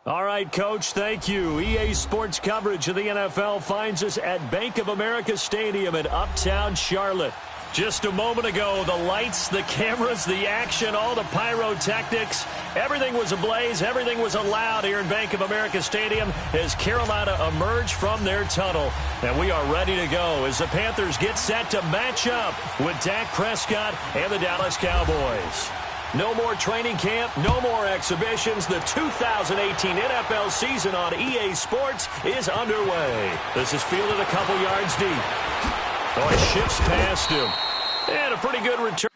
All right, Coach, thank you. EA Sports coverage of the NFL finds us at Bank of America Stadium in Uptown Charlotte. Just a moment ago, the lights, the cameras, the action, all the pyrotechnics, everything was ablaze, everything was allowed here in Bank of America Stadium as Carolina emerged from their tunnel. And we are ready to go as the Panthers get set to match up with Dak Prescott and the Dallas Cowboys. No more training camp, no more exhibitions. The 2018 NFL season on EA Sports is underway. This is fielded a couple yards deep. Oh, he shifts past him. And a pretty good return.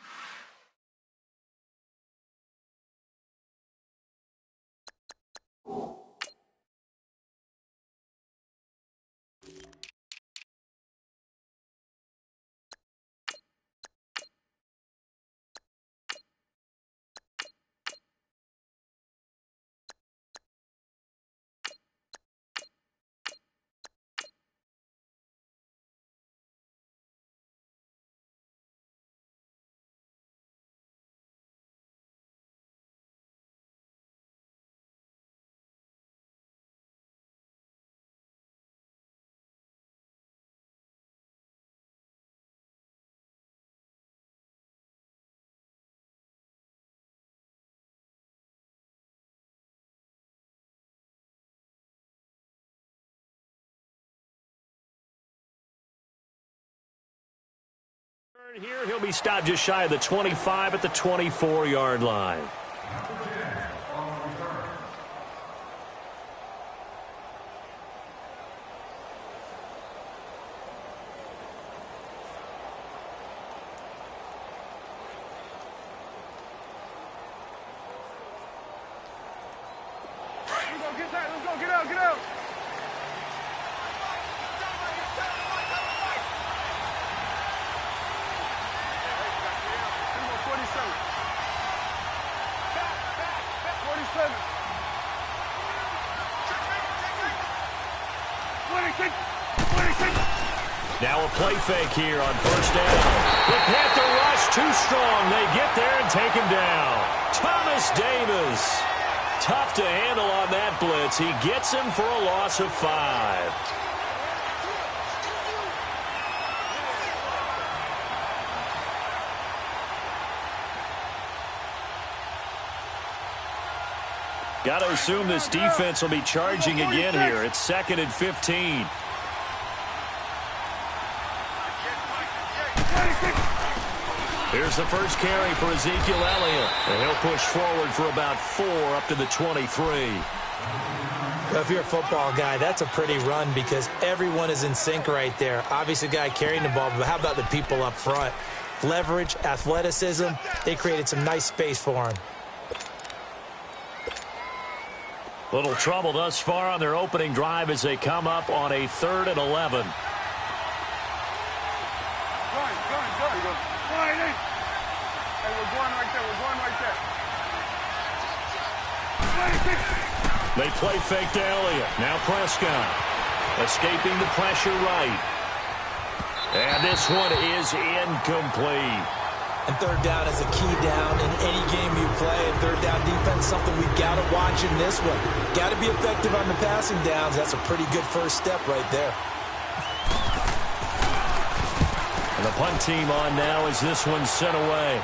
Here, he'll be stopped just shy of the 25 at the 24-yard line. Let's go, get out. Now a play fake here on first down. The Panther rush too strong. They get there and take him down. Thomas Davis. Tough to handle on that blitz. He gets him for a loss of 5. Got to assume this defense will be charging again here. It's 2nd and 15. Here's the first carry for Ezekiel Elliott. And he'll push forward for about 4 up to the 23. Well, if you're a football guy, that's a pretty run because everyone is in sync right there. Obviously, the guy carrying the ball, but how about the people up front? Leverage, athleticism, they created some nice space for him. Little trouble thus far on their opening drive as they come up on a 3rd and 11. They play fake to Elliott. Now Prescott. Escaping the pressure right. And this one is incomplete. And 3rd down is a key down in any game you play. And 3rd down defense, something we've got to watch in this one. Got to be effective on the passing downs. That's a pretty good first step right there. And the punt team on now as this one's sent away.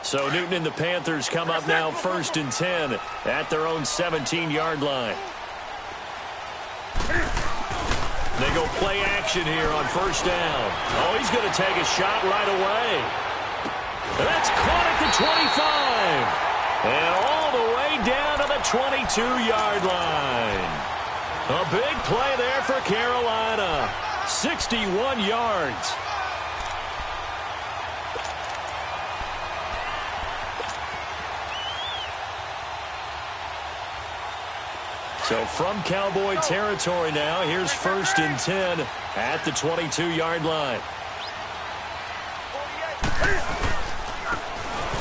So Newton and the Panthers come up now 1st and 10 at their own 17-yard line. They go play action here on 1st down. Oh, he's going to take a shot right away. That's caught at the 25. And all the way down to the 22-yard line. A big play there for Carolina. 61 yards. So from Cowboy territory now, here's 1st and 10 at the 22-yard line.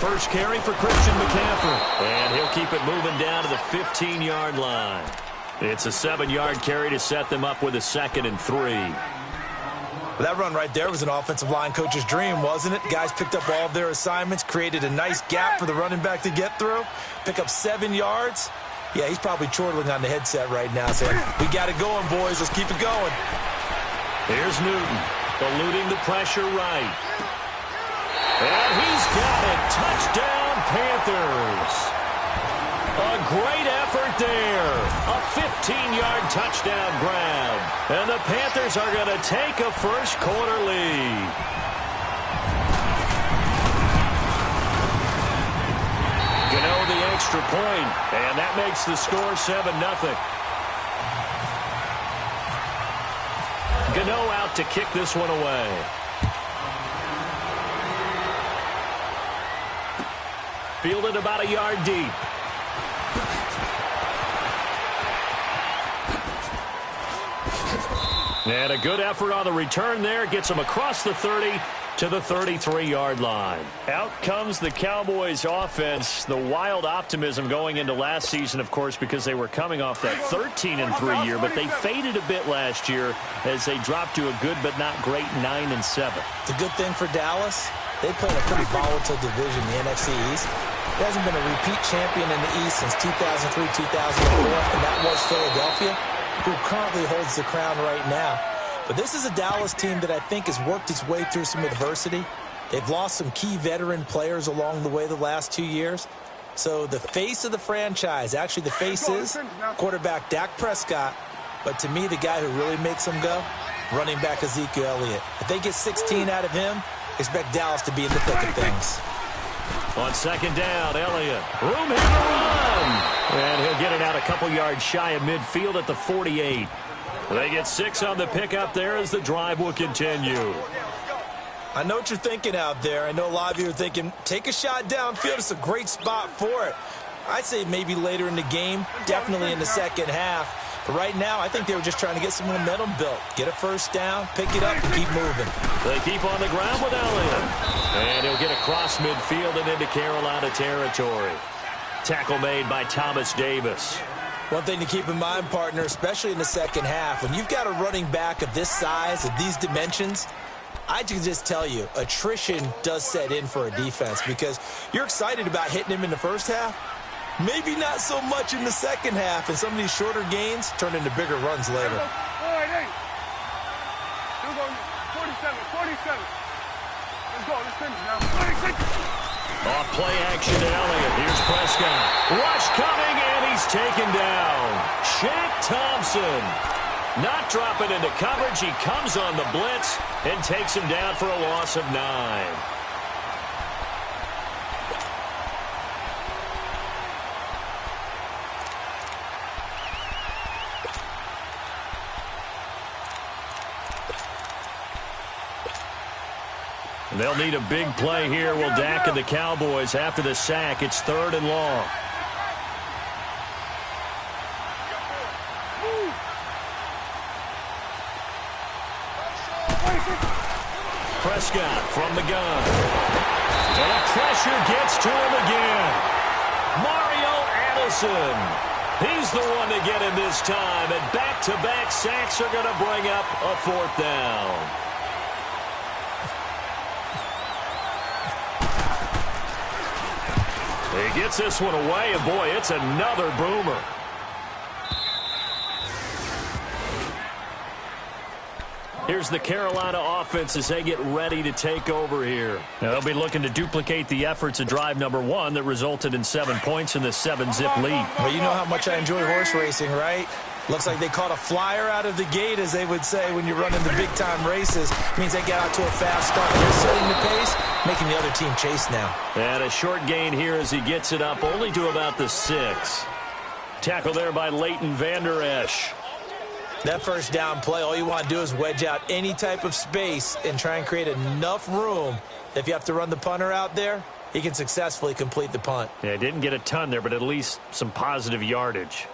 First carry for Christian McCaffrey. And he'll keep it moving down to the 15-yard line. It's a 7-yard carry to set them up with a 2nd and 3. Well, that run right there was an offensive line coach's dream, wasn't it? Guys picked up all of their assignments, created a nice gap for the running back to get through, pick up 7 yards. Yeah, he's probably chortling on the headset right now saying, we got it going, boys. Let's keep it going. Here's Newton, eluding the pressure right. And he's got it. Touchdown, Panthers. A great effort there. A 15-yard touchdown grab. And the Panthers are going to take a first-quarter lead. Gano the extra point, and that makes the score 7-0. Gano out to kick this one away. Fielded about a yard deep. And a good effort on the return there. Gets him across the 30 to the 33-yard line. Out comes the Cowboys offense. The wild optimism going into last season, of course, because they were coming off that 13-3 year, but they faded a bit last year as they dropped to a good but not great 9-7. It's a good thing for Dallas. They play in a pretty volatile division, the NFC East. There hasn't been a repeat champion in the East since 2003, 2004, and that was Philadelphia, who currently holds the crown right now. But this is a Dallas team that I think has worked its way through some adversity. They've lost some key veteran players along the way the last 2 years. So the face of the franchise, actually the face is quarterback Dak Prescott. But to me, the guy who really makes them go, running back Ezekiel Elliott. If they get 16 out of him, expect Dallas to be in the thick of things. On 2nd down, Elliott. Room here to run. And he'll get it out a couple yards shy of midfield at the 48. They get 6 on the pickup there as the drive will continue. I know what you're thinking out there. I know a lot of you are thinking, take a shot downfield. It's a great spot for it. I'd say maybe later in the game, definitely in the second half. But right now, I think they were just trying to get some momentum built. Get a first down, pick it up, and keep moving. They keep on the ground with Elliott. And he'll get across midfield and into Carolina territory. Tackle made by Thomas Davis. One thing to keep in mind, partner, especially in the second half, when you've got a running back of this size, of these dimensions, I can just tell you, attrition does set in for a defense because you're excited about hitting him in the first half. Maybe not so much in the second half, and some of these shorter gains turn into bigger runs later. All right, hey. Here we go. 47. Let's go. Let's finish now. 46. Off play action to Elliott. Here's Prescott. Rush coming, and he's taken down. Shaq Thompson not dropping into coverage. He comes on the blitz and takes him down for a loss of 9. They'll need a big play here. Will Dak and the Cowboys after the sack. It's 3rd and long. Prescott from the gun. And the pressure gets to him again. Mario Addison. He's the one to get him this time. And back-to-back sacks are going to bring up a 4th down. He gets this one away, and boy, it's another boomer. Here's the Carolina offense as they get ready to take over here. Now, they'll be looking to duplicate the efforts of drive number 1 that resulted in 7 points in the 7-zip lead. Well, you know how much I enjoy horse racing, right? Looks like they caught a flyer out of the gate, as they would say when you're running the big-time races. Means they get out to a fast start. They're setting the pace, making the other team chase now. And a short gain here as he gets it up only to about the 6. Tackle there by Leighton Vander Esch. That first down play, all you want to do is wedge out any type of space and try and create enough room. If you have to run the punter out there, he can successfully complete the punt. Yeah, didn't get a ton there, but at least some positive yardage.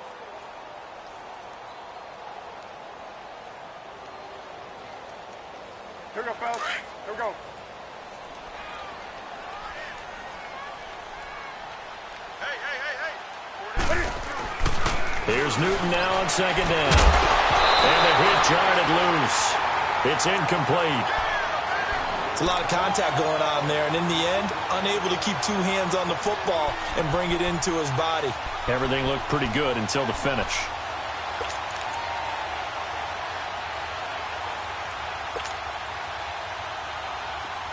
Here's Newton now on second down. And the hit jarred it loose. It's incomplete. It's a lot of contact going on there, and in the end, unable to keep two hands on the football and bring it into his body. Everything looked pretty good until the finish.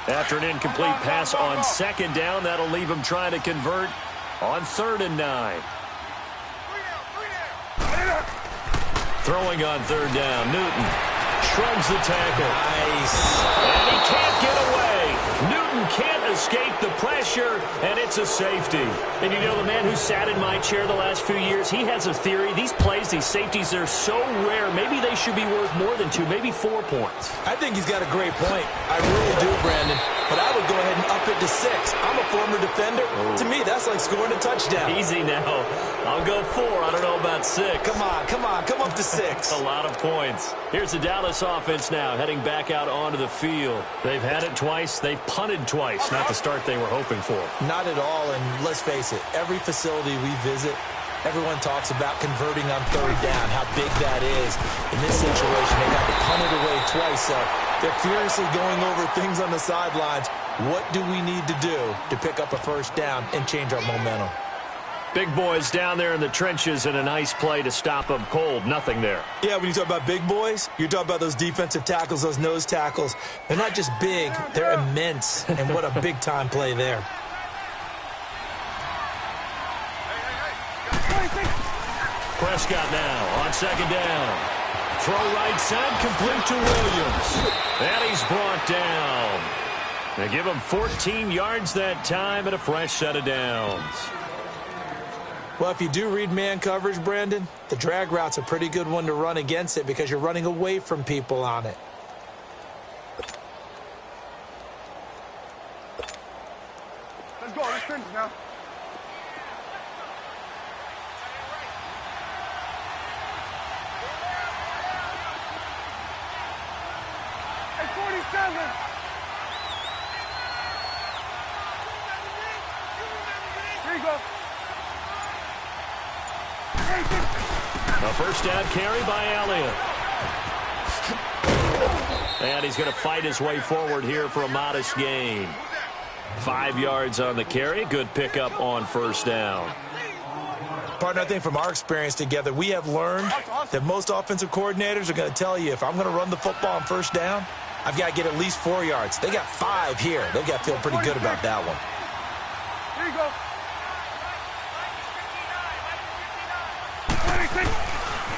After an incomplete pass on second down, that'll leave him trying to convert on 3rd and 9. Throwing on 3rd down, Newton shrugs the tackle. Nice. And he can't get away. Newton can't escape the pressure, and it's a safety. And you know, the man who sat in my chair the last few years, he has a theory. These plays, these safeties, they're so rare. Maybe they should be worth more than 2, maybe 4 points. I think he's got a great point. I really do, Brandon. But I would go ahead and up it to 6. I'm a former defender. Oh. To me, that's like scoring a touchdown. Easy now. I'll go 4. I don't know about 6. Come on. Come up to 6. A lot of points. Here's the Dallas offense now, heading back out onto the field. They've had it twice. They've punted twice. Not the start they were hoping for. Not at all, and let's face it, every facility we visit, everyone talks about converting on 3rd down, how big that is. In this situation, they got to punt it away twice, so they're furiously going over things on the sidelines. What do we need to do to pick up a 1st down and change our momentum? Big boys down there in the trenches, and a nice play to stop them cold. Nothing there. Yeah, when you talk about big boys, you're talking about those defensive tackles, those nose tackles. They're not just big, they're immense, and what a big-time play there. Prescott now on 2nd down. Throw right side, complete to Williams. And he's brought down. They give him 14 yards that time and a fresh set of downs. Well, if you do read man coverage, Brandon, the drag route's a pretty good one to run against it because you're running away from people on it. Let's go. Let's finish now. Hey, 47. Here you go. A 1st down carry by Elliott. And he's going to fight his way forward here for a modest gain. 5 yards on the carry. Good pickup on 1st down. Partner, I think from our experience together, we have learned that most offensive coordinators are going to tell you, if I'm going to run the football on 1st down, I've got to get at least 4 yards. They got 5 here. They've got to feel pretty good about that one. Here you go.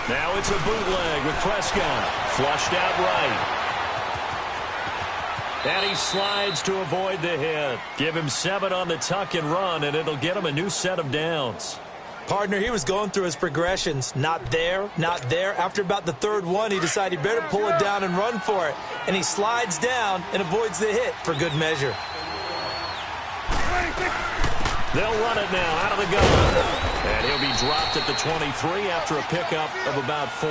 Now it's a bootleg with Prescott. Flushed out right. And he slides to avoid the hit. Give him 7 on the tuck and run, and it'll get him a new set of downs. Partner, he was going through his progressions. Not there, not there. After about the 3rd one, he decided he better pull it down and run for it. And he slides down and avoids the hit for good measure. They'll run it now out of the gun. And he'll be dropped at the 23 after a pickup of about 4.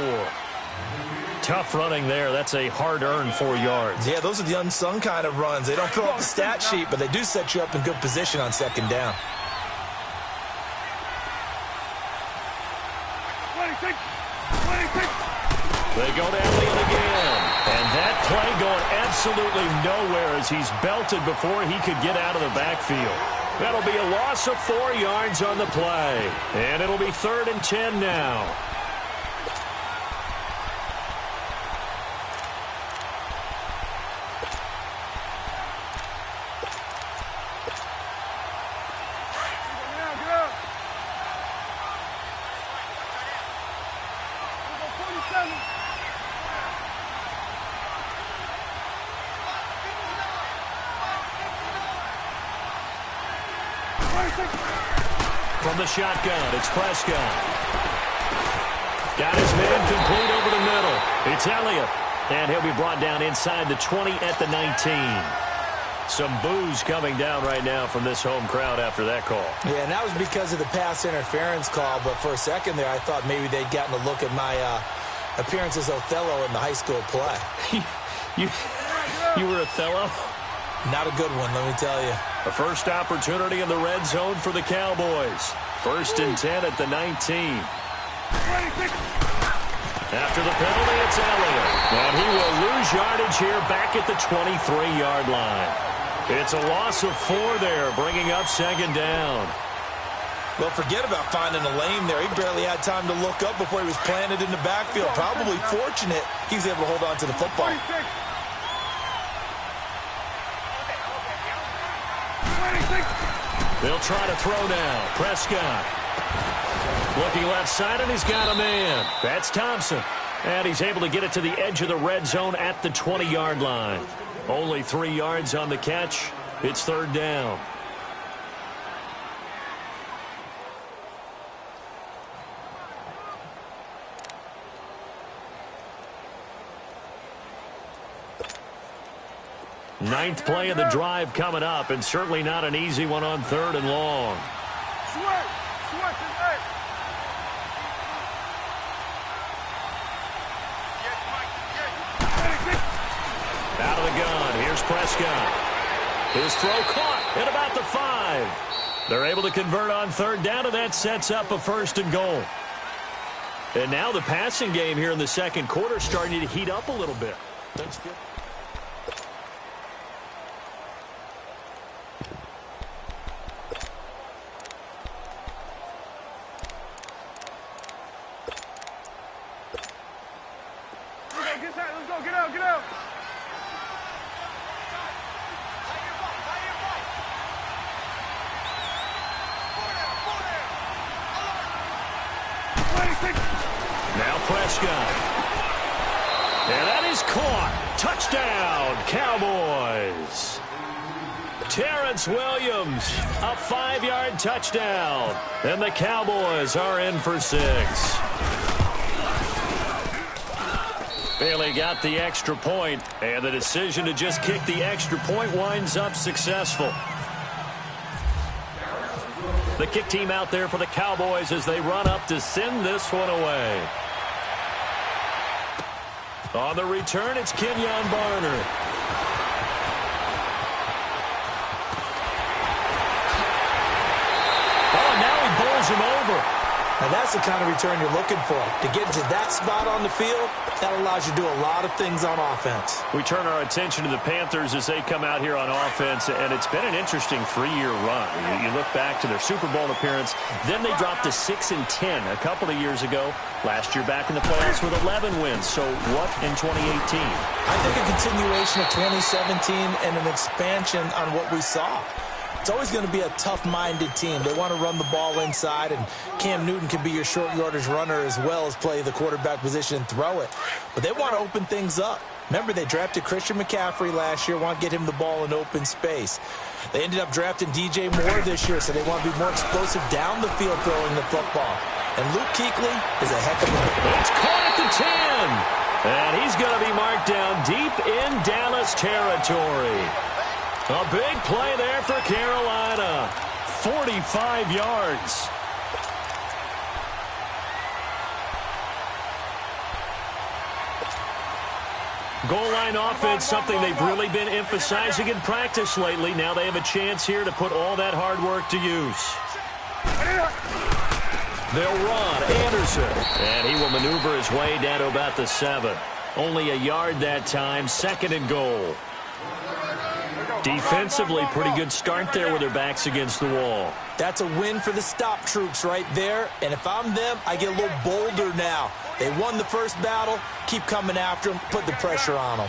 Tough running there. That's a hard-earned 4 yards. Yeah, those are the unsung kind of runs. They don't fill up the stat sheet, but they do set you up in good position on 2nd down. 26. They go to Elliott again. And that play going absolutely nowhere as he's belted before he could get out of the backfield. That'll be a loss of 4 yards on the play. And it'll be 3rd and 10 now. From the shotgun, it's Prescott. Got his man complete over the middle. It's Elliott. And he'll be brought down inside the 20 at the 19. Some boos coming down right now from this home crowd after that call. Yeah, and that was because of the pass interference call. But for a second there, I thought maybe they'd gotten a look at my appearance as Othello in the high school play. You were Othello? Not a good one, let me tell you. The first opportunity in the red zone for the Cowboys. 1st and 10 at the 19. After the penalty, it's Elliott. And he will lose yardage here back at the 23-yard line. It's a loss of 4 there, bringing up second down. Well, forget about finding a lane there. He barely had time to look up before he was planted in the backfield. Probably fortunate he was able to hold on to the football. They'll try to throw now. Prescott. Looking left side, and he's got a man. That's Thompson. And he's able to get it to the edge of the red zone at the 20-yard line. Only 3 yards on the catch. It's third down. Ninth play of the drive coming up, and certainly not an easy one on third and long. Out of the gun, here's Prescott. His throw caught at about the 5. They're able to convert on third down, and that sets up a first and goal. And now the passing game here in the second quarter starting to heat up a little bit. That's good. Now Prescott. And that is caught. Touchdown, Cowboys. Terrence Williams, a 5-yard touchdown. And the Cowboys are in for 6. Bailey got the extra point, and the decision to just kick the extra point winds up successful. The kick team out there for the Cowboys as they run up to send this one away. On the return, it's Kenyon Barner. Oh, now he bowls him over. Now that's the kind of return you're looking for. To get to that spot on the field, that allows you to do a lot of things on offense. We turn our attention to the Panthers as they come out here on offense, and it's been an interesting 3-year run. You look back to their Super Bowl appearance, then they dropped to 6-10 a couple of years ago. Last year back in the playoffs with 11 wins. So what in 2018? I think a continuation of 2017 and an expansion on what we saw. It's always going to be a tough-minded team. They want to run the ball inside, and Cam Newton can be your short yardage runner as well as play the quarterback position and throw it. But they want to open things up. Remember, they drafted Christian McCaffrey last year, want to get him the ball in open space. They ended up drafting DJ Moore this year, so they want to be more explosive down the field throwing the football. And Luke Kuechly is a heck of a player. It's caught at the 10. And he's going to be marked down deep in Dallas territory. A big play there for Carolina. 45 yards. Goal line offense, something they've really been emphasizing in practice lately. Now they have a chance here to put all that hard work to use. They'll run. Anderson. And he will maneuver his way down to about the 7. Only a yard that time. Second and goal. Defensively, pretty good start there with their backs against the wall. That's a win for the stop troops right there. And if I'm them, I get a little bolder now. They won the first battle. Keep coming after them. Put the pressure on them.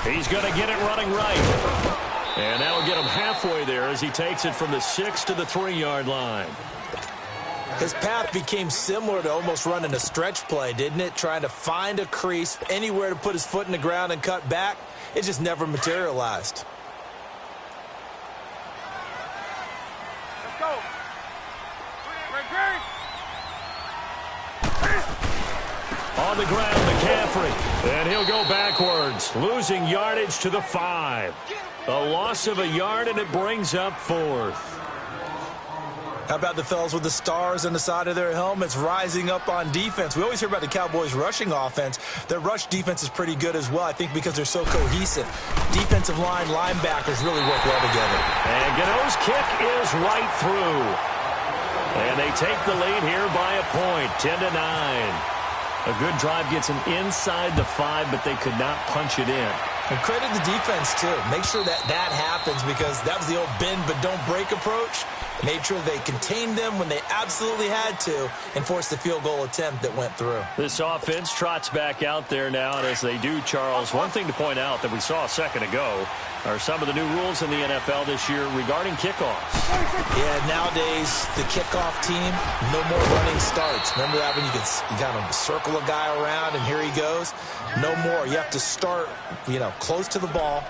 He's going to get it running right. And that will get him halfway there as he takes it from the 6 to the 3-yard line. His path became similar to almost running a stretch play, didn't it? Trying to find a crease, anywhere to put his foot in the ground and cut back. It just never materialized. Let's go. On the ground, McCaffrey. And he'll go backwards, losing yardage to the 5. A loss of a yard, and it brings up 4th. How about the fellas with the stars on the side of their helmets rising up on defense? We always hear about the Cowboys' rushing offense. Their rush defense is pretty good as well, I think, because they're so cohesive. Defensive line, linebackers really work well together. And Gano's kick is right through. And they take the lead here by a point, 10-9. A good drive gets them inside the 5, but they could not punch it in. And credit the defense, too. Make sure that happens, because that was the old bend but don't break approach. Made sure they contained them when they absolutely had to and forced the field goal attempt that went through. This offense trots back out there now, and as they do, Charles, one thing to point out that we saw a second ago are some of the new rules in the NFL this year regarding kickoffs. Yeah, nowadays, the kickoff team, no more running starts. Remember that when you kind of circle a guy around and here he goes? No more. You have to start, close to the ball.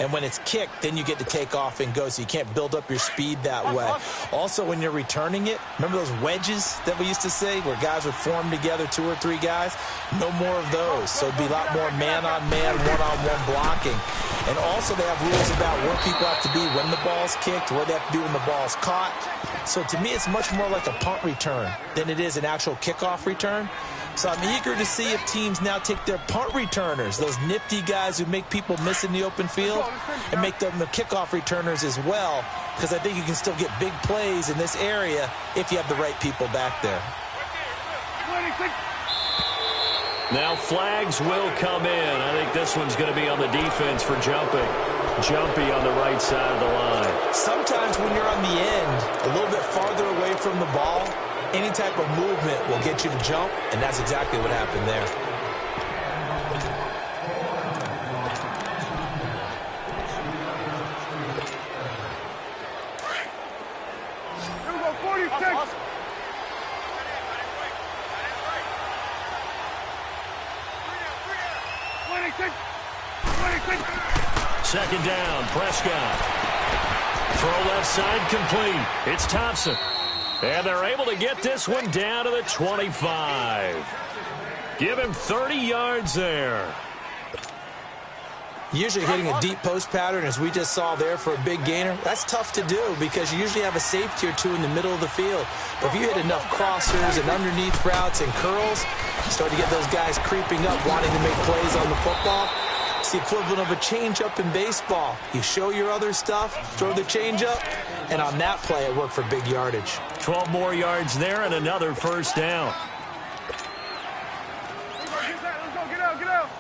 And when it's kicked, then you get to take off and go, so you can't build up your speed that way. Also, when you're returning it, remember those wedges that we used to say where guys would form together, 2 or 3 guys? No more of those. So it'd be a lot more man-on-man, one-on-one blocking. And also they have rules about where people have to be when the ball's kicked, where they have to be when the ball's caught. So to me, it's much more like a punt return than it is an actual kickoff return. So I'm eager to see if teams now take their punt returners, those nifty guys who make people miss in the open field, and make them the kickoff returners as well, because I think you can still get big plays in this area if you have the right people back there. Now flags will come in. I think this one's going to be on the defense for jumping. Jumpy on the right side of the line. Sometimes when you're on the end, a little bit farther away from the ball, any type of movement will get you to jump, and that's exactly what happened there. Here we go, 46. Second down, Prescott. Throw left side complete. It's Thompson. And they're able to get this one down to the 25. Give him 30 yards there. Usually hitting a deep post pattern, as we just saw there for a big gainer, that's tough to do because you usually have a safety or 2 in the middle of the field. But if you hit enough crossers and underneath routes and curls, you start to get those guys creeping up, wanting to make plays on the football. It's the equivalent of a change-up in baseball. You show your other stuff, throw the change-up, and on that play, it worked for big yardage. 12 more yards there and another first down. Let's go, get out, get out.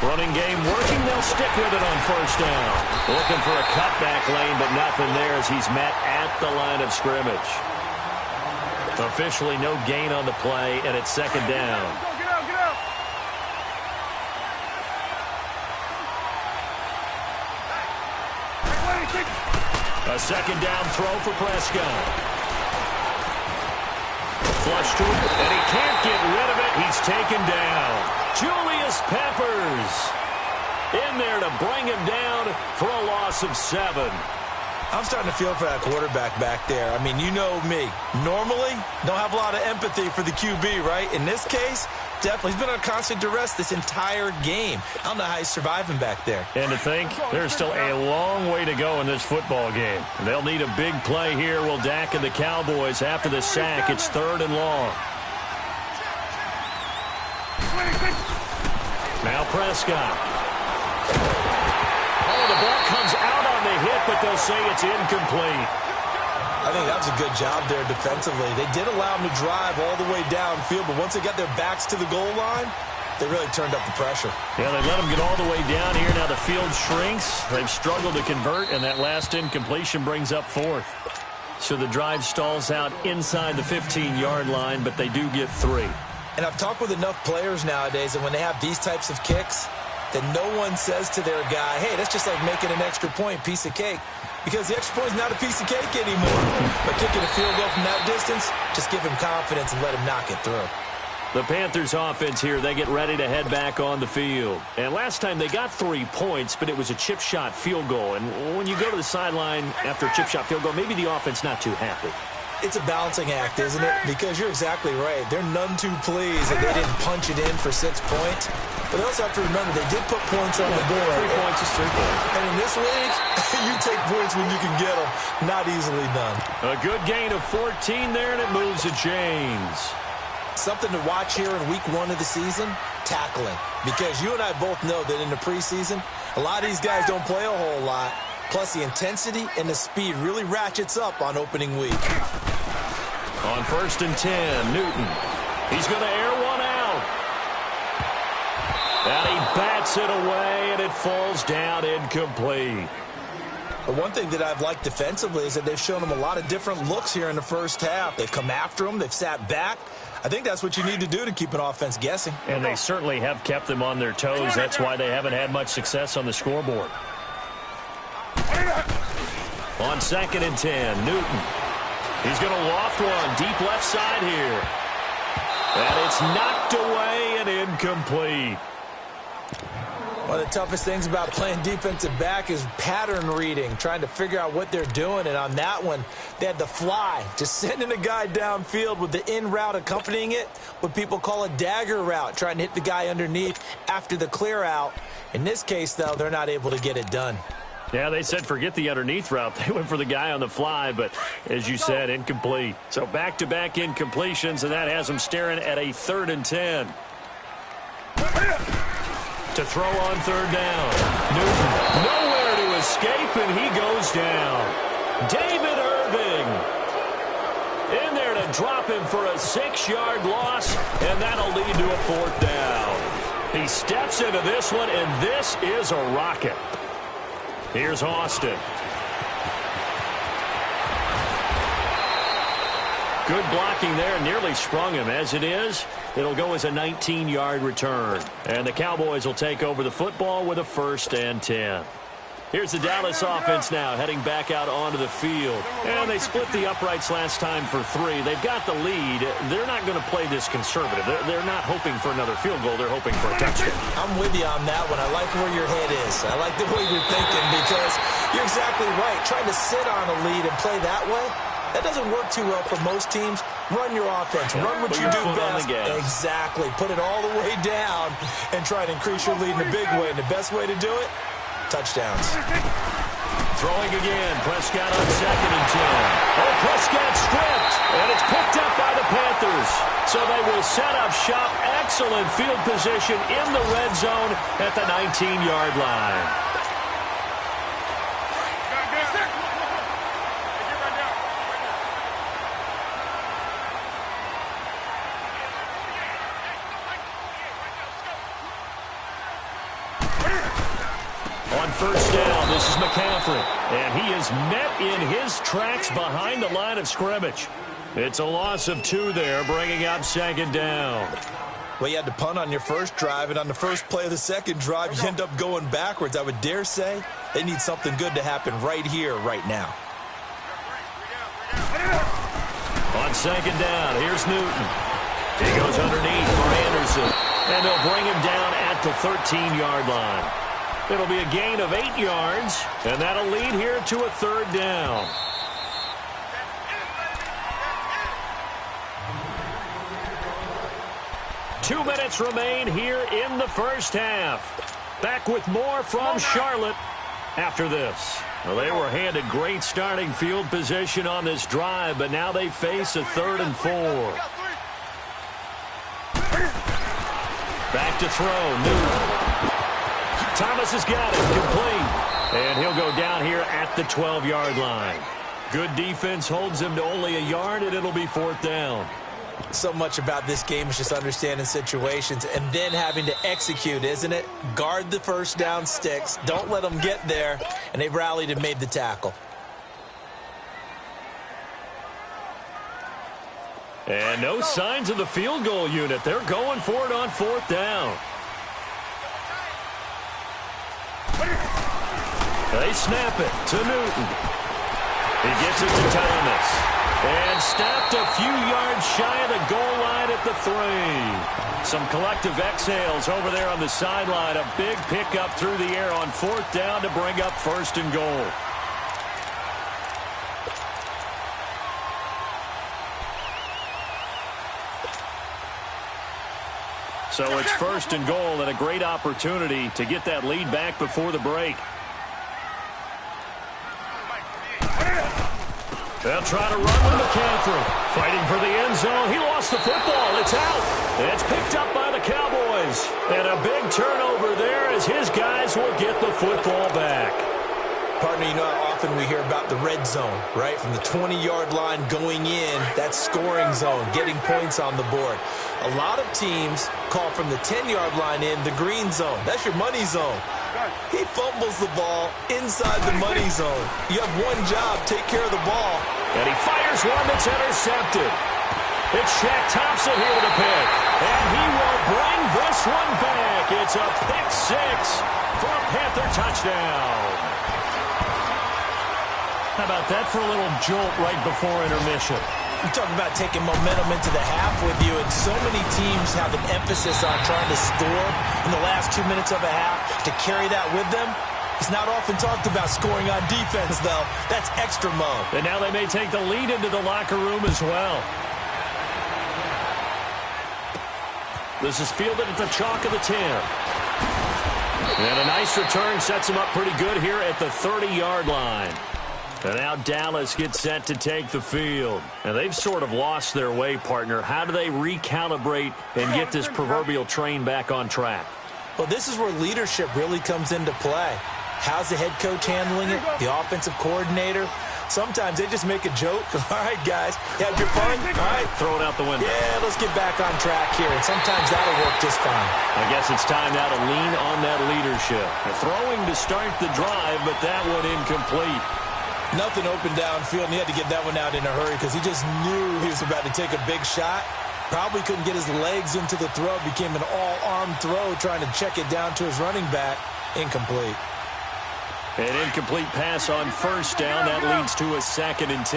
Running game working. They'll stick with it on first down. Looking for a cutback lane, but nothing there as he's met at the line of scrimmage. Officially no gain on the play, and it's second down. Get out, get out. A second down throw for Prescott. Flush to it, and he can't get rid of it. He's taken down. Julius Peppers in there to bring him down for a loss of 7. I'm starting to feel for that quarterback back there. I mean, you know me. Normally, don't have a lot of empathy for the QB, right? In this case, definitely. He's been on constant duress this entire game. I don't know how he's surviving back there. And to think, there's still a long way to go in this football game. They'll need a big play here. Will Dak and the Cowboys after the sack. It's 3rd and long. Now Prescott. Oh, the ball comes out on the hit, but they'll say it's incomplete. I think that was a good job there defensively. They did allow him to drive all the way downfield, but once they got their backs to the goal line, they really turned up the pressure. Yeah, they let him get all the way down here. Now the field shrinks. They've struggled to convert, and that last incompletion brings up 4th. So the drive stalls out inside the 15-yard line, but they do get 3. And I've talked with enough players nowadays, and when they have these types of kicks, then no one says to their guy, hey, that's just like making an extra point, piece of cake. Because the extra point is not a piece of cake anymore. But kicking a field goal from that distance, just give him confidence and let him knock it through. The Panthers offense here, they get ready to head back on the field. And last time they got 3 points, but it was a chip shot field goal. And when you go to the sideline after a chip shot field goal, maybe the offense not too happy. It's a balancing act, isn't it? Because you're exactly right. They're none too pleased that they didn't punch it in for 6 points. But they also have to remember they did put points on the board. 3 points is 3 points. And in this league, you take points when you can get them. Not easily done. A good gain of 14 there, and it moves the chains. Something to watch here in week 1 of the season, tackling. Because you and I both know that in the preseason, a lot of these guys don't play a whole lot. Plus, the intensity and the speed really ratchets up on opening week. On 1st and 10, Newton. He's going to air one out. And he bats it away, and it falls down incomplete. But one thing that I've liked defensively is that they've shown them a lot of different looks here in the first half. They've come after them. They've sat back. I think that's what you need to do to keep an offense guessing. And they certainly have kept them on their toes. That's why they haven't had much success on the scoreboard. On 2nd and 10, Newton. He's going to loft one deep left side here. And it's knocked away and incomplete. One of the toughest things about playing defensive back is pattern reading, trying to figure out what they're doing. And on that one, they had the fly, just sending a guy downfield with the in route accompanying it, what people call a dagger route, trying to hit the guy underneath after the clear out. In this case, though, they're not able to get it done. Yeah, they said forget the underneath route. They went for the guy on the fly, but as you said, incomplete. So back-to-back incompletions, and that has them staring at a 3rd and 10. To throw on 3rd down. Newton nowhere to escape, and he goes down. David Irving in there to drop him for a 6-yard loss, and that'll lead to a 4th down. He steps into this one, and this is a rocket. Here's Austin. Good blocking there, nearly sprung him. As it is, it'll go as a 19-yard return. And the Cowboys will take over the football with a 1st and 10. Here's the Dallas offense now, heading back out onto the field. And they split the uprights last time for 3. They've got the lead. They're not going to play this conservative. They're not hoping for another field goal. They're hoping for a touchdown. I'm with you on that one. I like where your head is. I like the way you're thinking because you're exactly right. Trying to sit on a lead and play that way, that doesn't work too well for most teams. Run your offense. Run what you do best. Exactly. Put it all the way down and try to increase your lead in a big way. And the best way to do it, touchdowns. Throwing again. Prescott on 2nd and 10. Oh, Prescott stripped. And it's picked up by the Panthers. So they will set up shop. Excellent field position in the red zone at the 19-yard line. On 1st down, this is McCaffrey, and he is met in his tracks behind the line of scrimmage. It's a loss of 2 there, bringing up 2nd down. Well, you had to punt on your first drive, and on the first play of the second drive, you end up going backwards. I would dare say they need something good to happen right here, right now. On 2nd down, here's Newton. He goes underneath for Anderson, and they'll bring him down at the 13-yard line. It'll be a gain of 8 yards, and that'll lead here to a 3rd down. Two minutes remain here in the first half. Back with more from Charlotte after this. Well, they were handed great starting field position on this drive, but now they face a 3rd and 4. Back to throw, Newton. Thomas has got it, complete. And he'll go down here at the 12-yard line. Good defense holds him to only a yard, and it'll be 4th down. So much about this game is just understanding situations and then having to execute, isn't it? Guard the first down sticks. Don't let them get there. And they've rallied and made the tackle. And no signs of the field goal unit. They're going for it on 4th down. They snap it to Newton. He gets it to Thomas. And stopped a few yards shy of the goal line at the 3. Some collective exhales over there on the sideline. A big pickup through the air on 4th down to bring up 1st and goal. So it's first and goal and a great opportunity to get that lead back before the break. They'll try to run with McCaffrey. Fighting for the end zone. He lost the football. It's out. It's picked up by the Cowboys. And a big turnover there as his guys will get the football back. Partner, you know how often we hear about the red zone, right? From the 20-yard line going in, that's scoring zone, getting points on the board. A lot of teams call from the 10-yard line in the green zone. That's your money zone. He fumbles the ball inside the money zone. You have one job, take care of the ball. And he fires one that's intercepted. It's Shaq Thompson here with a pick. And he will bring this one back. It's a pick six for a Panther touchdown. How about that for a little jolt right before intermission? You talk about taking momentum into the half with you, and so many teams have an emphasis on trying to score in the last 2 minutes of a half. To carry that with them, it's not often talked about scoring on defense, though. That's extra mode. And now they may take the lead into the locker room as well. This is fielded at the chalk of the 10. And a nice return sets him up pretty good here at the 30-yard line. And now Dallas gets set to take the field. And they've sort of lost their way, partner. How do they recalibrate and get this proverbial train back on track? Well, this is where leadership really comes into play. How's the head coach handling it? The offensive coordinator? Sometimes they just make a joke. All right, guys, you had your fun? All right. Throw it out the window. Yeah, let's get back on track here. And sometimes that'll work just fine. I guess it's time now to lean on that leadership. Throwing to start the drive, but that one incomplete. Nothing open downfield, and he had to get that one out in a hurry because he just knew he was about to take a big shot. Probably couldn't get his legs into the throw. Became an all-arm throw trying to check it down to his running back. Incomplete. An incomplete pass on first down. That leads to a 2nd and 10.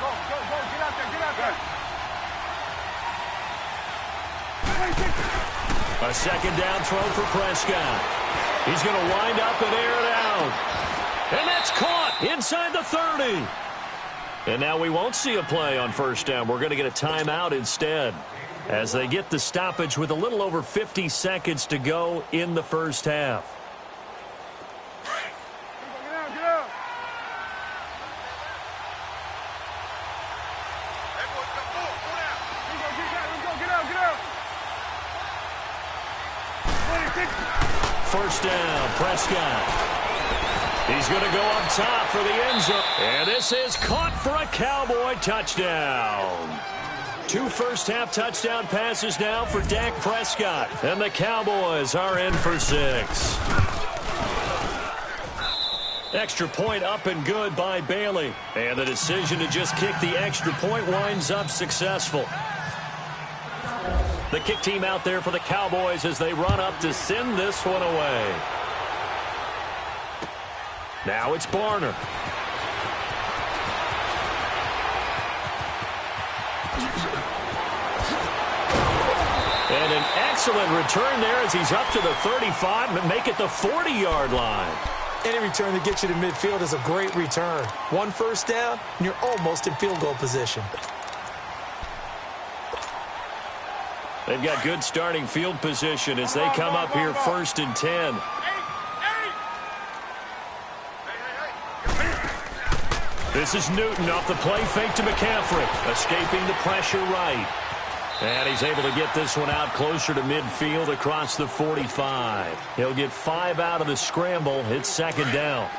Go, get out there. A 2nd down throw for Prescott. He's going to wind up and air it out. And that's caught inside the 30. And now we won't see a play on first down. We're going to get a timeout instead as they get the stoppage with a little over 50 seconds to go in the first half. Get out. Get out. First down, Prescott. He's going to go up top for the end zone. And this is caught for a Cowboy touchdown. 2 first-half touchdown passes now for Dak Prescott. And the Cowboys are in for 6. Extra point up and good by Bailey. And the decision to just kick the extra point winds up successful. The kick team out there for the Cowboys as they run up to send this one away. Now it's Barner. And an excellent return there as he's up to the 35 and make it the 40-yard line. Any return that gets you to midfield is a great return. 1 first down, and you're almost in field goal position. They've got good starting field position as they come up here 1st and 10. This is Newton off the play fake to McCaffrey, escaping the pressure right. And he's able to get this one out closer to midfield across the 45. He'll get 5 out of the scramble. It's 2nd down.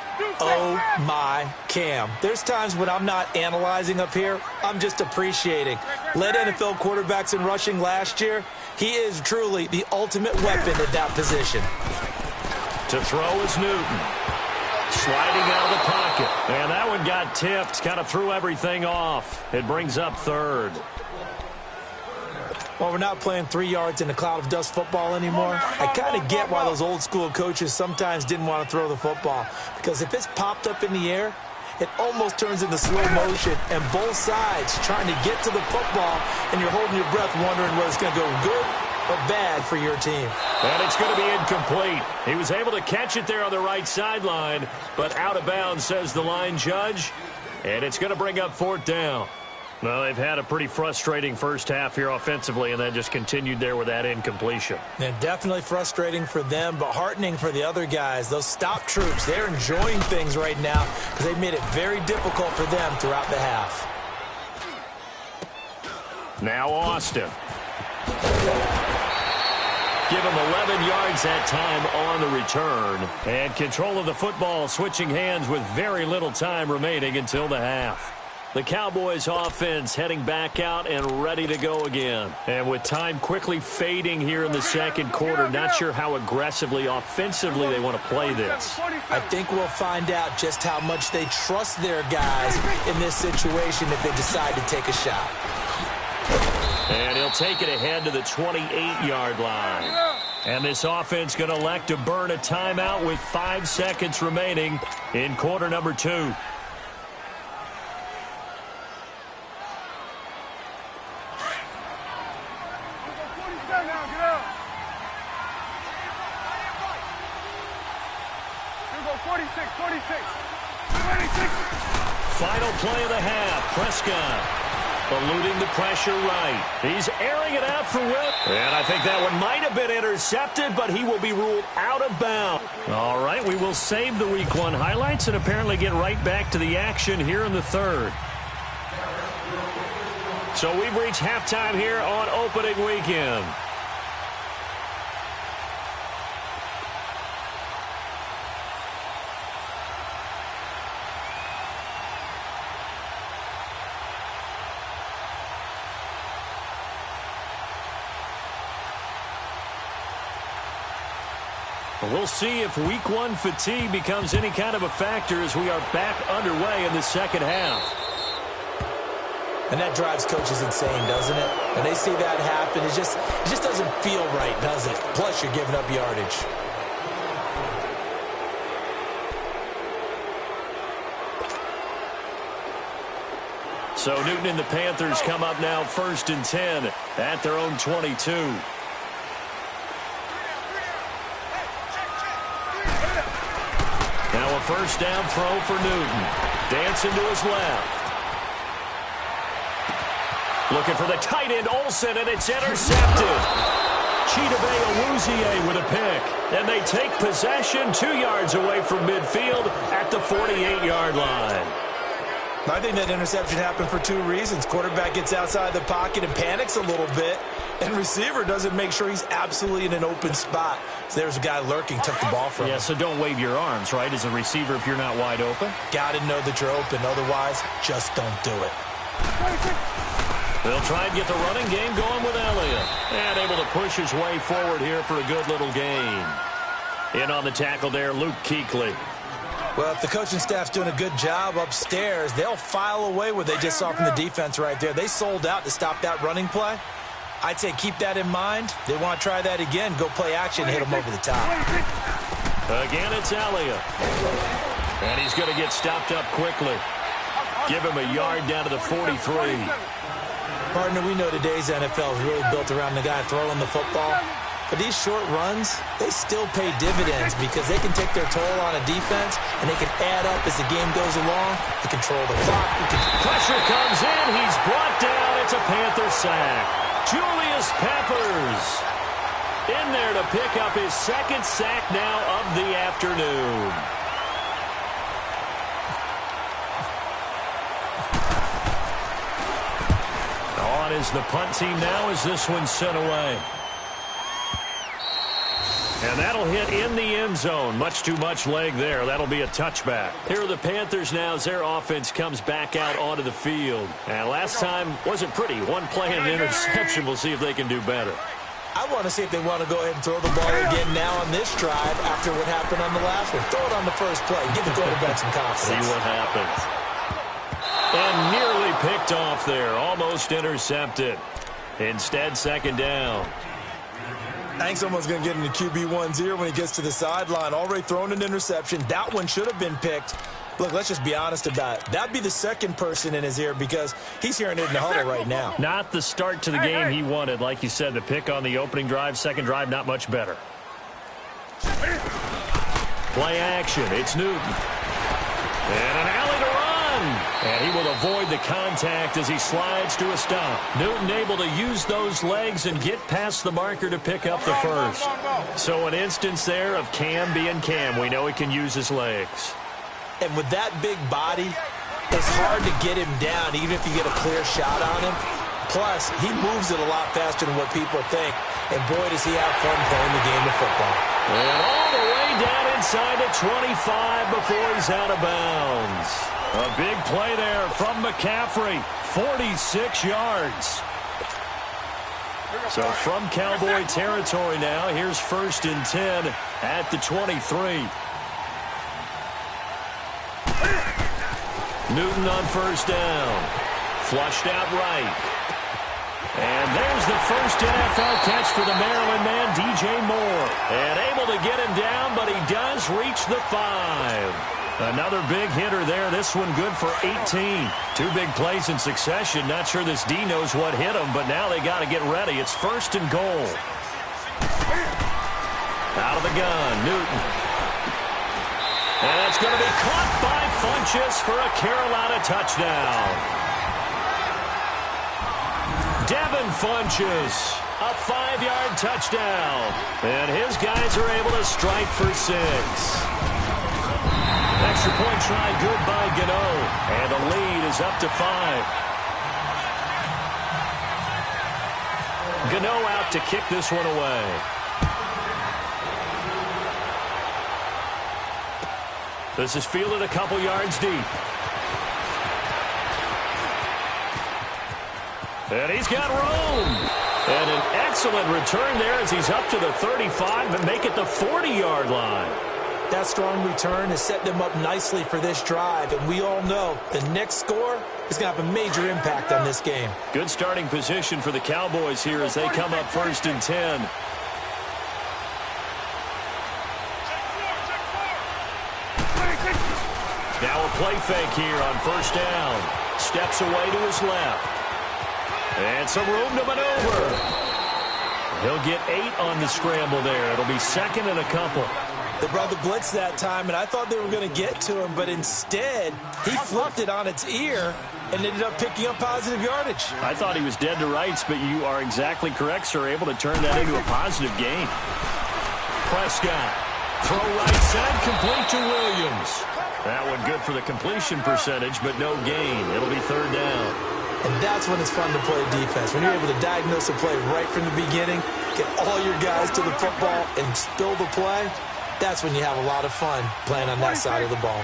Oh, my Cam. There's times when I'm not analyzing up here. I'm just appreciating. Led NFL quarterbacks in rushing last year. He is truly the ultimate weapon at that position. To throw is Newton. Sliding out of the pocket. And that one got tipped. Kind of threw everything off. It brings up 3rd. Well, we're not playing 3 yards in a cloud of dust football anymore. I kind of get why those old school coaches sometimes didn't want to throw the football. Because if it's popped up in the air, it almost turns into slow motion. And both sides trying to get to the football, and you're holding your breath wondering whether it's going to go good or bad for your team. And it's going to be incomplete. He was able to catch it there on the right sideline, but out of bounds, says the line judge. And it's going to bring up 4th down. Well, they've had a pretty frustrating first half here offensively, and then just continued there with that incompletion. And definitely frustrating for them, but heartening for the other guys. Those stop troops, they're enjoying things right now because they've made it very difficult for them throughout the half. Now Austin. Give him 11 yards that time on the return. And control of the football switching hands with very little time remaining until the half. The Cowboys offense heading back out and ready to go again. And with time quickly fading here in the second quarter, not sure how aggressively, offensively they want to play this. I think we'll find out just how much they trust their guys in this situation if they decide to take a shot. And he'll take it ahead to the 28-yard line. And this offense going to elect to burn a timeout with 5 seconds remaining in quarter number 2. Final play of the half. Prescott eluding the pressure right. He's airing it out for Will. And I think that one might have been intercepted, but he will be ruled out of bounds. All right, we will save the Week 1 highlights and apparently get right back to the action here in the third. So we've reached halftime here on opening weekend. We'll see if Week 1 fatigue becomes any kind of a factor as we are back underway in the second half. And that drives coaches insane, doesn't it? When they see that happen, it just doesn't feel right, does it? Plus, you're giving up yardage. So Newton and the Panthers come up now 1st and 10 at their own 22. Now a first down throw for Newton. Dancing to his left. Looking for the tight end, Olsen, and it's intercepted. Chidobe Awuzie with a pick. And they take possession 2 yards away from midfield at the 48-yard line. I think that interception happened for 2 reasons. Quarterback gets outside the pocket and panics a little bit, and receiver doesn't make sure he's absolutely in an open spot. So there's a guy lurking, took the ball from him. Yeah, so don't wave your arms, right, as a receiver if you're not wide open. Got to know that you're open. Otherwise, just don't do it. They'll try and get the running game going with Elliott. And able to push his way forward here for a good little gain. In on the tackle there, Luke Kuechly. Well, if the coaching staff's doing a good job upstairs, they'll file away what they just saw from the defense right there. They sold out to stop that running play. I'd say keep that in mind. They want to try that again, go play action, hit them over the top. Again, it's Elliott. And he's going to get stopped up quickly. Give him a yard down to the 43. Partner, we know today's NFL is really built around the guy throwing the football. But these short runs, they still pay dividends because they can take their toll on a defense and they can add up as the game goes along. They control the clock. Pressure comes in. He's brought down. It's a Panther sack. Julius Peppers in there to pick up his 2nd sack now of the afternoon. On is the punt team now as this one's sent away. And that'll hit in the end zone. Much too much leg there. That'll be a touchback. Here are the Panthers now as their offense comes back out onto the field. And last time wasn't pretty. One play and an interception. We'll see if they can do better. I want to see if they want to go ahead and throw the ball again now on this drive after what happened on the last one. Throw it on the first play. Give the quarterback some confidence. See what happens. And nearly picked off there. Almost intercepted. Instead, 2nd down. I think someone's going to get into QB1's ear when he gets to the sideline. Already thrown an interception. That one should have been picked. Look, let's just be honest about it. That'd be the second person in his ear because he's hearing it in the huddle right now. Not the start to the game he wanted. Like you said, the pick on the opening drive, second drive, not much better. Play action. It's Newton. And an alley to run. And he will avoid the contact as he slides to a stop. Newton able to use those legs and get past the marker to pick up the first. So an instance there of Cam being Cam. We know he can use his legs. And with that big body, it's hard to get him down, even if you get a clear shot on him. Plus, he moves it a lot faster than what people think. And boy, does he have fun playing the game of football. And all the way down inside the 25 before he's out of bounds. A big play there from McCaffrey, 46 yards. So from Cowboy territory now, here's 1st and 10 at the 23. Newton on 1st down. Flushed out right. And there's the first NFL catch for the Maryland man, DJ Moore. And able to get him down, but he does reach the 5. Another big hitter there. This one good for 18. 2 big plays in succession. Not sure this D knows what hit him, but now they got to get ready. It's 1st and goal. Out of the gun, Newton. And it's going to be caught by Funchess for a Carolina touchdown. Devin Funchess, a 5-yard touchdown. And his guys are able to strike for 6. Extra point try good by Gano. And the lead is up to 5. Gano out to kick this one away. This is fielded a couple yards deep. And he's got room. And an excellent return there as he's up to the 35 and make it the 40-yard line. That strong return has set them up nicely for this drive, and we all know the next score is going to have a major impact on this game. Good starting position for the Cowboys here as they come up 1st and 10. Now a play fake here on 1st down. Steps away to his left. And some room to maneuver. He'll get 8 on the scramble there. It'll be 2nd and a couple. They brought the blitz that time, and I thought they were going to get to him, but instead, he flipped it on its ear and ended up picking up positive yardage. I thought he was dead to rights, but you are exactly correct, sir. Able to turn that into a positive gain. Prescott, throw right side, complete to Williams. That one good for the completion percentage, but no gain. It'll be 3rd down. And that's when it's fun to play defense. When you're able to diagnose a play right from the beginning, get all your guys to the football, and spill the play, that's when you have a lot of fun playing on that side of the ball.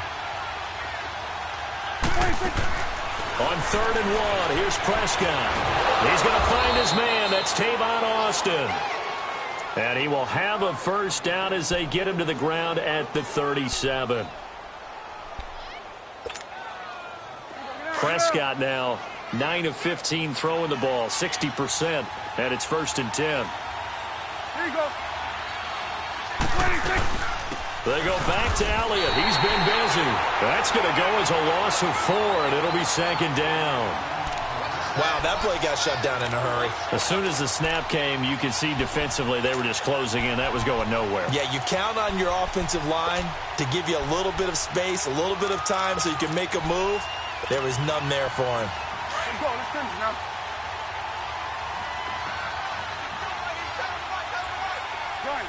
On 3rd and 1, here's Prescott. He's going to find his man. That's Tavon Austin. And he will have a 1st down as they get him to the ground at the 37. Prescott now 9 of 15 throwing the ball, 60%, and it's 1st and 10. Here you go. They go back to Elliott. He's been busy. That's going to go as a loss of 4, and it'll be 2nd down. Wow, that play got shut down in a hurry. As soon as the snap came, you could see defensively they were just closing in. That was going nowhere. Yeah, you count on your offensive line to give you a little bit of space, a little bit of time so you can make a move. There was none there for him. Let's go. Let's finish now. Gun.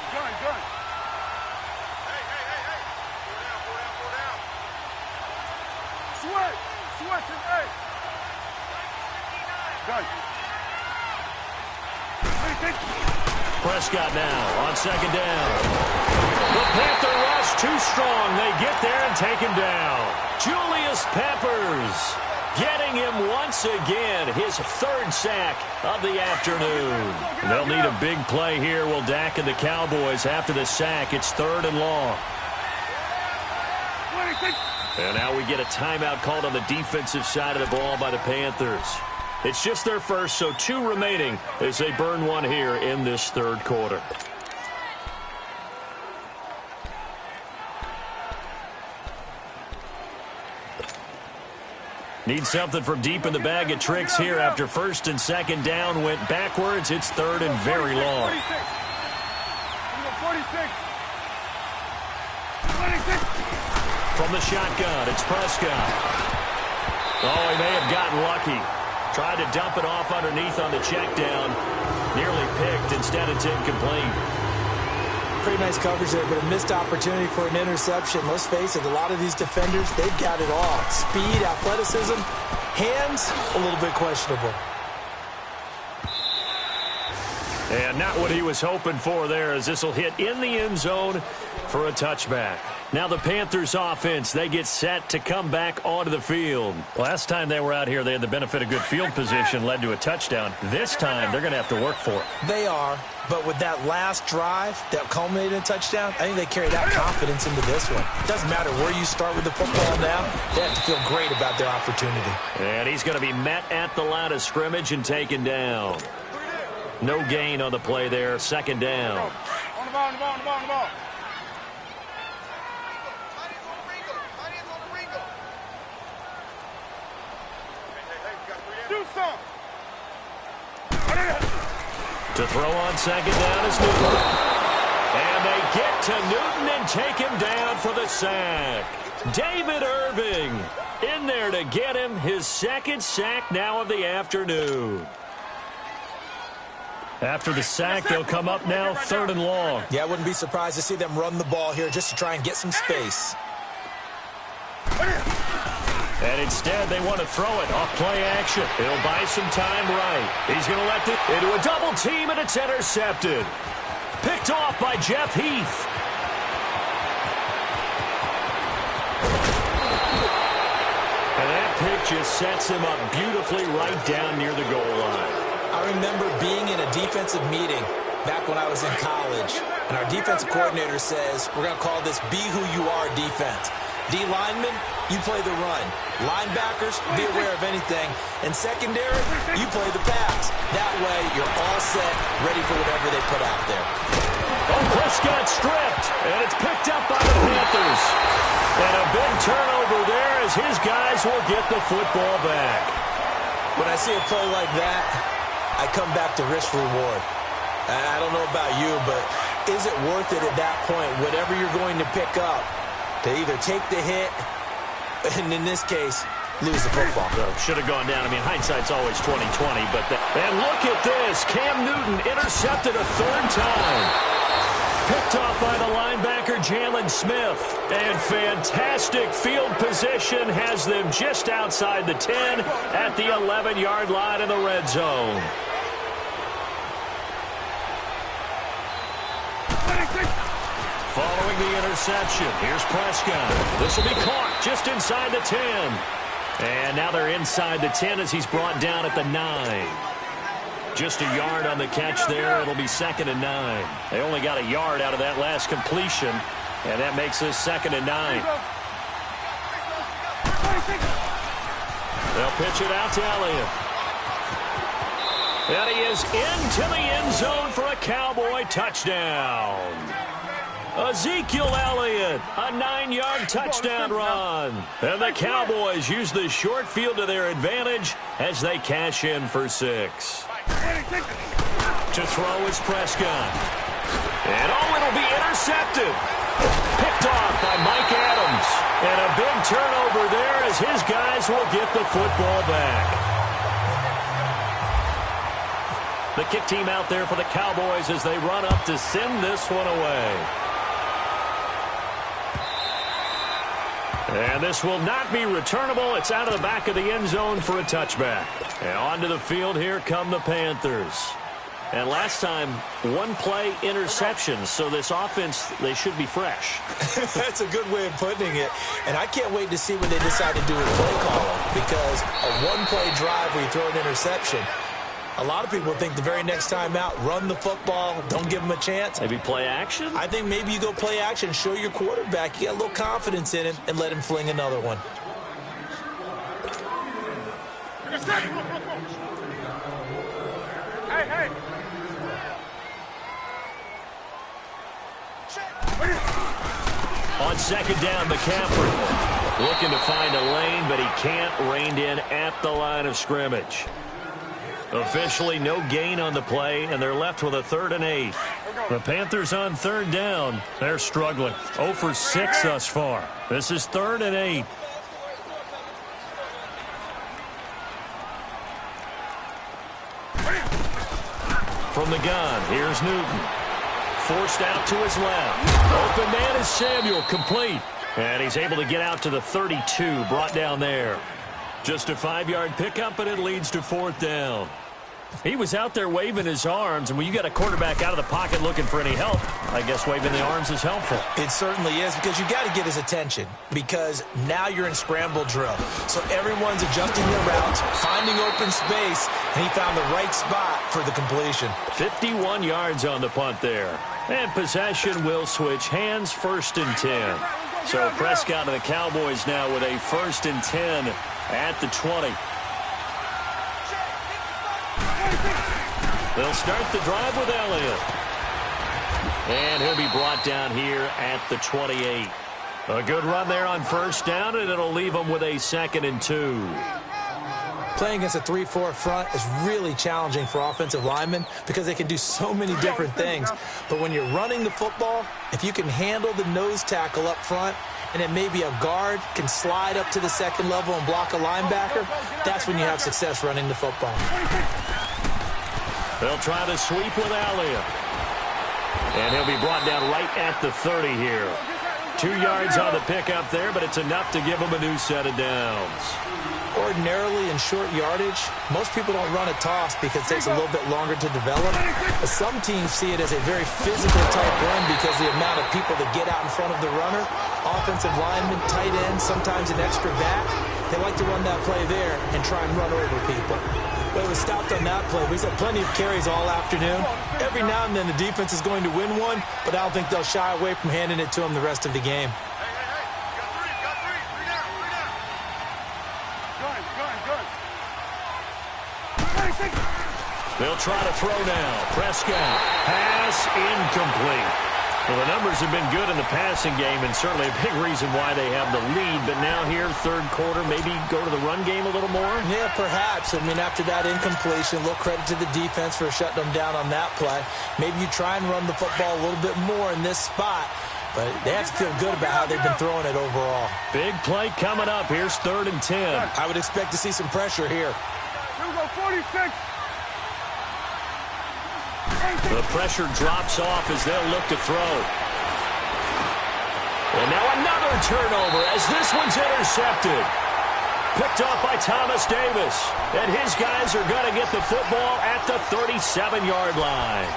Switch and A. Gun. Prescott now on 2nd down. The Panther rush too strong. They get there and take him down. Julius Peppers getting him once again, his 3rd sack of the afternoon. They'll need a big play here. Will Dak and the Cowboys after the sack. It's 3rd and long. And now we get a timeout called on the defensive side of the ball by the Panthers. It's just their first, so 2 remaining as they burn one here in this 3rd quarter. Need something from deep in the bag of tricks here after 1st and 2nd down went backwards. It's 3rd and very long. 46. From the shotgun, it's Prescott. Oh, he may have gotten lucky. Tried to dump it off underneath on the check down. Nearly picked. Instead, it's incomplete. Pretty nice coverage there, but a missed opportunity for an interception. Let's face it, a lot of these defenders, they've got it all. Speed, athleticism, hands, a little bit questionable. And not what he was hoping for there, as this will hit in the end zone for a touchback. Now the Panthers offense, they get set to come back onto the field. Last time they were out here, they had the benefit of good field position, led to a touchdown. This time, they're going to have to work for it. They are, but with that last drive that culminated in a touchdown, I think they carry that confidence into this one. It doesn't matter where you start with the football now, they have to feel great about their opportunity. And he's going to be met at the line of scrimmage and taken down. No gain on the play there, second down. On the ball, on the ball, on the ball, on the ball. Do something. To throw on second down is Newton. And they get to Newton and take him down for the sack. David Irving in there to get him his second sack now of the afternoon. After the sack, they'll come up now 3rd and long. Yeah, I wouldn't be surprised to see them run the ball here just to try and get some space. And instead, they want to throw it off play action. It'll buy some time right. He's going to let it into a double team, and it's intercepted. Picked off by Jeff Heath. And that pick just sets him up beautifully right down near the goal line. I remember being in a defensive meeting back when I was in college, and our defensive coordinator says, we're going to call this Be Who You Are defense. D linemen, you play the run. Linebackers, be aware of anything. And secondary, you play the pass. That way, you're all set, ready for whatever they put out there. Oh, Prescott stripped, and it's picked up by the Panthers. And a big turnover there as his guys will get the football back. When I see a play like that, I come back to risk-reward. I don't know about you, but is it worth it at that point, whatever you're going to pick up, to either take the hit, and in this case, lose the football? Should have gone down. I mean, hindsight's always 20/20, but and look at this. Cam Newton intercepted a 3rd time. Picked off by the linebacker, Jalen Smith. And fantastic field position has them just outside the 10 at the 11-yard line in the red zone. Following the interception, here's Prescott. This will be caught just inside the 10. And now they're inside the 10 as he's brought down at the 9. Just a yard on the catch there. It'll be 2nd and 9. They only got a yard out of that last completion, and that makes this 2nd and 9. They'll pitch it out to Elliott. And he is into the end zone for a Cowboy touchdown. Ezekiel Elliott, a 9-yard touchdown run. And the Cowboys use the short field to their advantage as they cash in for 6. To throw is Prescott. And it'll be intercepted. Picked off by Mike Adams. And a big turnover there as his guys will get the football back. The kick team out there for the Cowboys as they run up to send this one away. And this will not be returnable. It's out of the back of the end zone for a touchback. And onto the field, here come the Panthers. And last time, 1-play interceptions. So this offense, they should be fresh. That's a good way of putting it. And I can't wait to see what they decide to do with play calling. Because a 1-play drive where you throw an interception, a lot of people think the very next time out, run the football, don't give them a chance. Maybe play action? I think maybe you go play action, show your quarterback you got a little confidence in him, and let him fling another one. Hey. On 2nd down, McCaffrey looking to find a lane, but he can't. Reined in at the line of scrimmage. Officially no gain on the play, and they're left with a 3rd and 8. The Panthers on 3rd down. They're struggling. 0 for 6 thus far. This is 3rd and 8. from the gun. Here's Newton. Forced out to his left. Open man is Samuel, complete. And he's able to get out to the 32, brought down there. Just a 5-yard pickup, and it leads to 4th down. He was out there waving his arms, and when you got a quarterback out of the pocket looking for any help, I guess waving the arms is helpful. It certainly is, because you got to get his attention, because now you're in scramble drill. So everyone's adjusting their routes, finding open space, and he found the right spot for the completion. 51 yards on the punt there. And possession will switch hands, 1st and 10. So Prescott and the Cowboys now with a 1st and 10 at the 20. They'll start the drive with Elliott. And he'll be brought down here at the 28. A good run there on 1st down, and it'll leave them with a 2nd and 2. Playing against a 3-4 front is really challenging for offensive linemen because they can do so many different things. But when you're running the football, if you can handle the nose tackle up front, and then maybe a guard can slide up to the 2nd level and block a linebacker, that's when you have success running the football. They'll try to sweep with Elliott. And he'll be brought down right at the 30 here. 2 yards on the pickup there, but it's enough to give him a new set of downs. Ordinarily in short yardage, most people don't run a toss because it takes a little bit longer to develop. But some teams see it as a very physical type run because the amount of people that get out in front of the runner, offensive linemen, tight ends, sometimes an extra back, they like to run that play there and try and run over people. But it was stopped on that play. We saw plenty of carries all afternoon. Every now and then the defense is going to win one, but I don't think they'll shy away from handing it to them the rest of the game. They'll try to throw now. Prescott. Pass incomplete. Well, the numbers have been good in the passing game, and certainly a big reason why they have the lead. But now here, 3rd quarter, maybe go to the run game a little more? Yeah, perhaps. I mean, after that incompletion, a little credit to the defense for shutting them down on that play. Maybe you try and run the football a little bit more in this spot. But they have to feel good about how they've been throwing it overall. Big play coming up. Here's 3rd and 10. I would expect to see some pressure here. Here we go, 46. The pressure drops off as they'll look to throw. And now another turnover as this one's intercepted. Picked off by Thomas Davis. And his guys are going to get the football at the 37-yard line.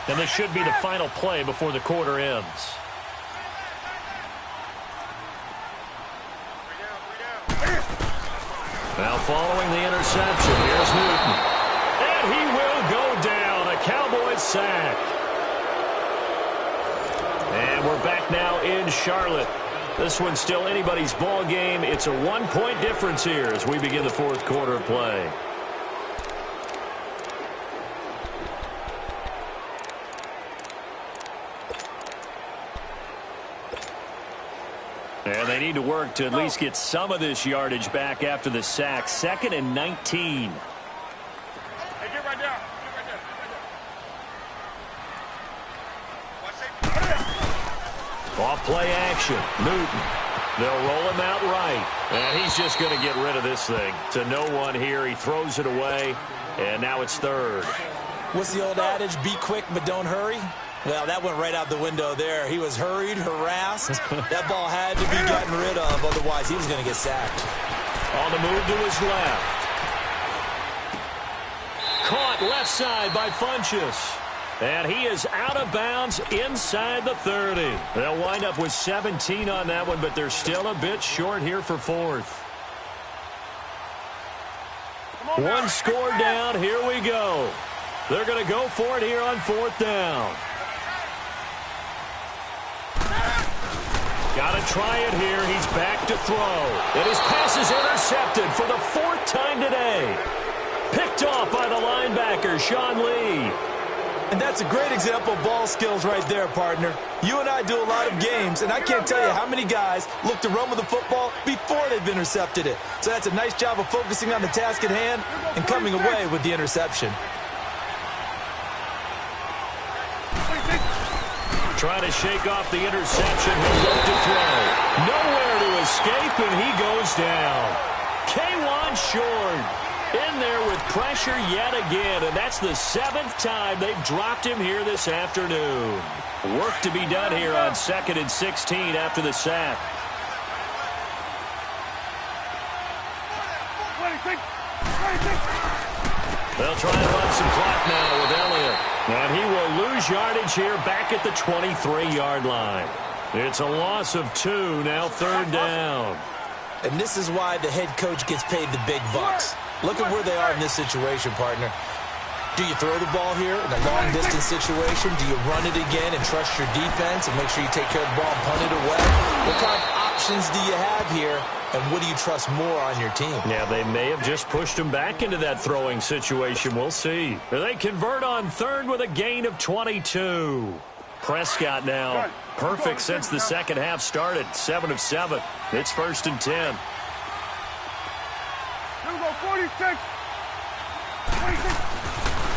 And this should be the final play before the quarter ends. Now following the interception, here's Newton. And he will go down. A Cowboys sack. And we're back now in Charlotte. This one's still anybody's ball game. It's a 1-point difference here as we begin the 4th quarter of play. And they need to work to at least get some of this yardage back after the sack. 2nd and 19. Hey, get right down. Off play action. Newton. They'll roll him out right. And he's just going to get rid of this thing. To no one here. He throws it away. And now it's 3rd. What's the old adage? Be quick, but don't hurry. Well, that went right out the window there. He was hurried, harassed. That ball had to be gotten rid of, otherwise he was going to get sacked. On the move to his left. Caught left side by Funchess. And he is out of bounds inside the 30. They'll wind up with 17 on that one, but they're still a bit short here for 4th. One score down. Here we go. They're going to go for it here on 4th down. Got to try it here. He's back to throw. And his pass is intercepted for the 4th time today. Picked off by the linebacker, Sean Lee. And that's a great example of ball skills right there, partner. You and I do a lot of games, and I can't tell you how many guys look to run with the football before they've intercepted it. So that's a nice job of focusing on the task at hand and coming away with the interception. Trying to shake off the interception. He'll look to throw. Nowhere to escape, and he goes down. K1 short. In there with pressure yet again, and that's the 7th time they've dropped him here this afternoon. Work to be done here on 2nd and 16 after the sack. They'll try and run some clock now with Elliott. And he will lose yardage here back at the 23-yard line. It's a loss of 2, now 3rd down. And this is why the head coach gets paid the big bucks. Look at where they are in this situation, partner. Do you throw the ball here in a long-distance situation? Do you run it again and trust your defense and make sure you take care of the ball and punt it away? What kind of options do you have here, and what do you trust more on your team? Yeah, they may have just pushed him back into that throwing situation. We'll see. They convert on 3rd with a gain of 22. Prescott now. Perfect since the second half started. 7 of 7. It's 1st and 10. Here we go, 46.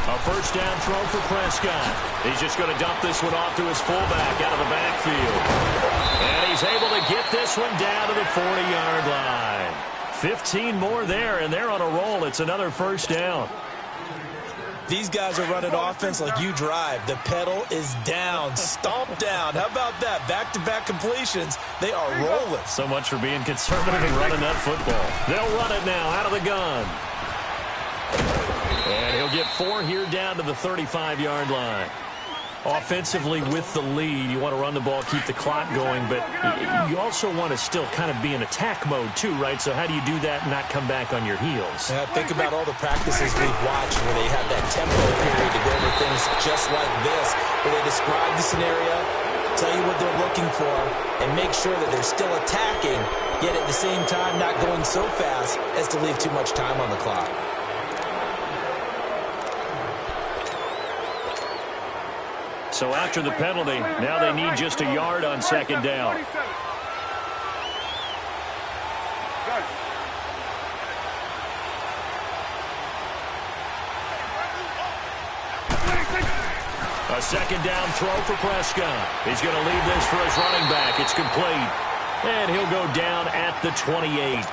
A first down throw for Prescott. He's just going to dump this one off to his fullback out of the backfield. And he's able to get this one down to the 40-yard line. 15 more there, and they're on a roll. It's another first down. These guys are running offense like you drive. The pedal is down, stomp down. How about that? Back-to-back completions. They are rolling. So much for being conservative and running that football. They'll run it now out of the gun. And he'll get 4 here down to the 35-yard line. Offensively with the lead, you want to run the ball, keep the clock going, but you also want to still kind of be in attack mode too, right? So how do you do that and not come back on your heels? Yeah, think about all the practices we've watched where they have that tempo period to go over things just like this, where they describe the scenario, tell you what they're looking for, and make sure that they're still attacking, yet at the same time not going so fast as to leave too much time on the clock. So after the penalty, now they need just a yard on 2nd down. A 2nd down throw for Prescott. He's going to leave this for his running back. It's complete. And he'll go down at the 28.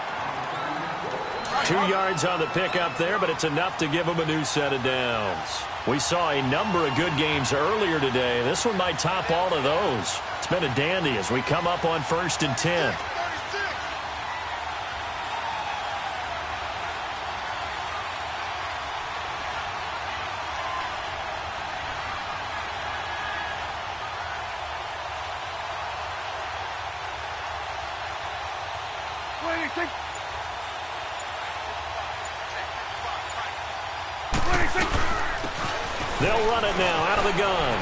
2 yards on the pickup there, but it's enough to give him a new set of downs. We saw a number of good games earlier today. This one might top all of those. It's been a dandy as we come up on 1st and 10. They'll run it now out of the gun.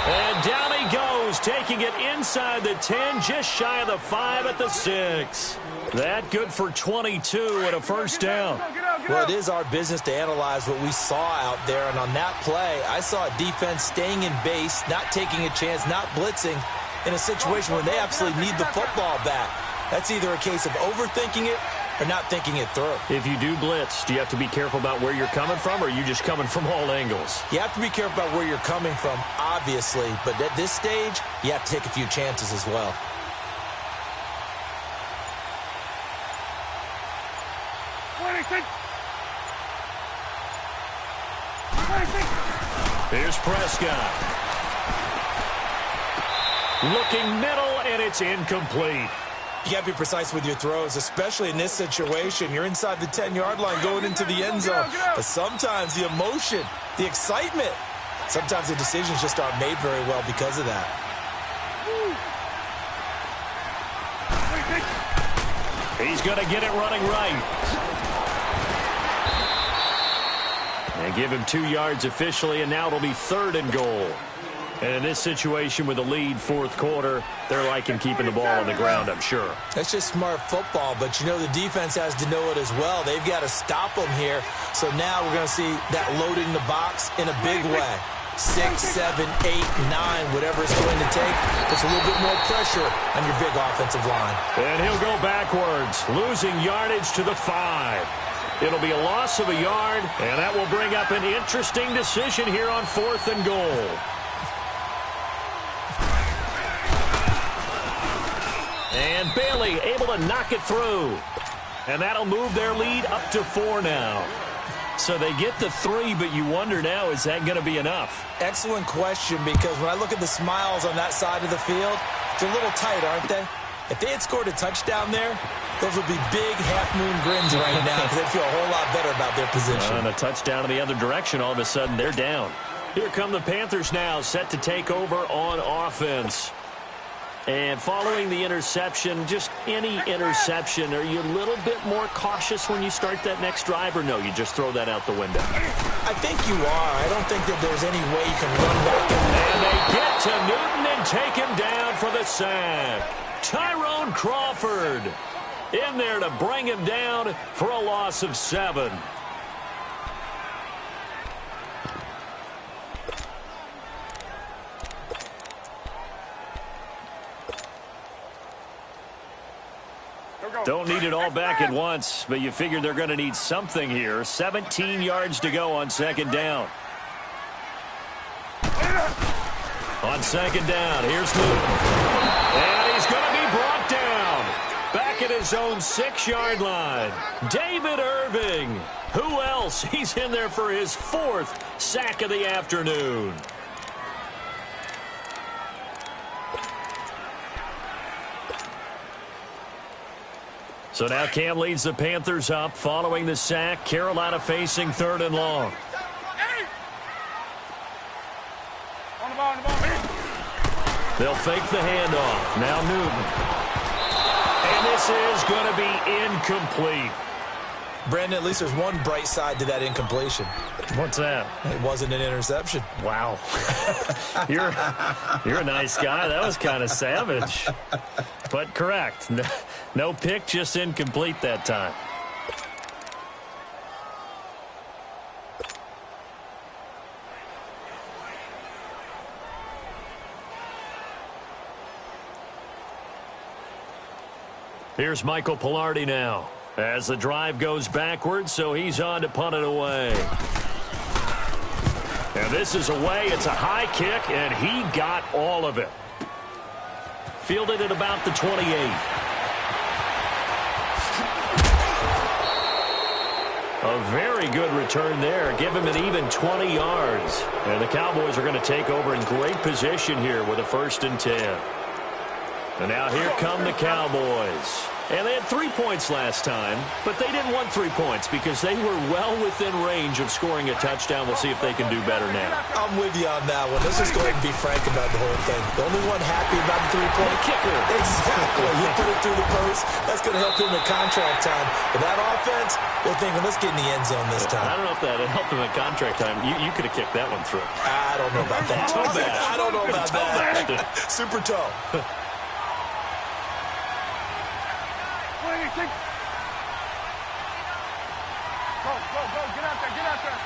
And down he goes, taking it inside the 10, just shy of the 5 at the 6. That good for 22 and a first down. Well, it is our business to analyze what we saw out there, and on that play, I saw a defense staying in base, not taking a chance, not blitzing in a situation where they absolutely need the football back. That's either a case of overthinking it or not thinking it through. If you do blitz, do you have to be careful about where you're coming from, or are you just coming from all angles? You have to be careful about where you're coming from, obviously, but at this stage, you have to take a few chances as well. Here's Prescott. Looking middle, and it's incomplete. You got to be precise with your throws, especially in this situation. You're inside the 10-yard line going into the end zone. But sometimes the emotion, the excitement, sometimes the decisions just aren't made very well because of that. He's going to get it running right. And give him 2 yards officially, and now it'll be 3rd and goal. And in this situation with the lead, 4th quarter, they're liking keeping the ball on the ground, I'm sure. That's just smart football, but you know the defense has to know it as well. They've got to stop them here. So now we're going to see that loading the box in a big way. 6, 7, 8, 9, whatever it's going to take. Puts a little bit more pressure on your big offensive line. And he'll go backwards, losing yardage to the 5. It'll be a loss of a yard, and that will bring up an interesting decision here on 4th and goal. And Bailey able to knock it through. And that'll move their lead up to 4 now. So they get the 3, but you wonder now, is that going to be enough? Excellent question, because when I look at the smiles on that side of the field, they're a little tight, aren't they? If they had scored a touchdown there, those would be big half-moon grins right now because they'd feel a whole lot better about their position. And a touchdown in the other direction, all of a sudden they're down. Here come the Panthers now, set to take over on offense. And following the interception, just any interception, are you a little bit more cautious when you start that next drive, or no, you just throw that out the window? I think you are. I don't think that there's any way you can run back. And they get to Newton and take him down for the sack. Tyrone Crawford in there to bring him down for a loss of 7. Don't need it all back at once, but you figure they're going to need something here. 17 yards to go on 2nd down. On 2nd down, here's Newton. And he's going to be brought down. Back at his own 6-yard line. David Irving. Who else? He's in there for his 4th sack of the afternoon. So now Cam leads the Panthers up following the sack. Carolina facing 3rd and long. On the ball. They'll fake the handoff. Now Newton. And this is going to be incomplete. Brandon, at least there's one bright side to that incompletion. What's that? It wasn't an interception. Wow. You're a nice guy. That was kind of savage. But correct. No pick, just incomplete that time. Here's Michael Pilardi now. As the drive goes backwards, so he's on to punt it away. And this is away. It's a high kick, and he got all of it. Fielded at about the 28. A very good return there. Give him an even 20 yards. And the Cowboys are going to take over in great position here with a 1st and 10. And now here come the Cowboys. And they had 3 points last time, but they didn't want 3 points because they were well within range of scoring a touchdown. We'll see if they can do better now. I'm with you on that one. Let's just go ahead and be frank about the whole thing. The only one happy about the 3-point kicker. Exactly. You put it through the post. That's going to help him in contract time. But that offense, they're thinking, let's get in the end zone this time. I don't know if that helped him in contract time. You could have kicked that one through. I don't know about that. I don't know about that. Super toe. Go, get out there.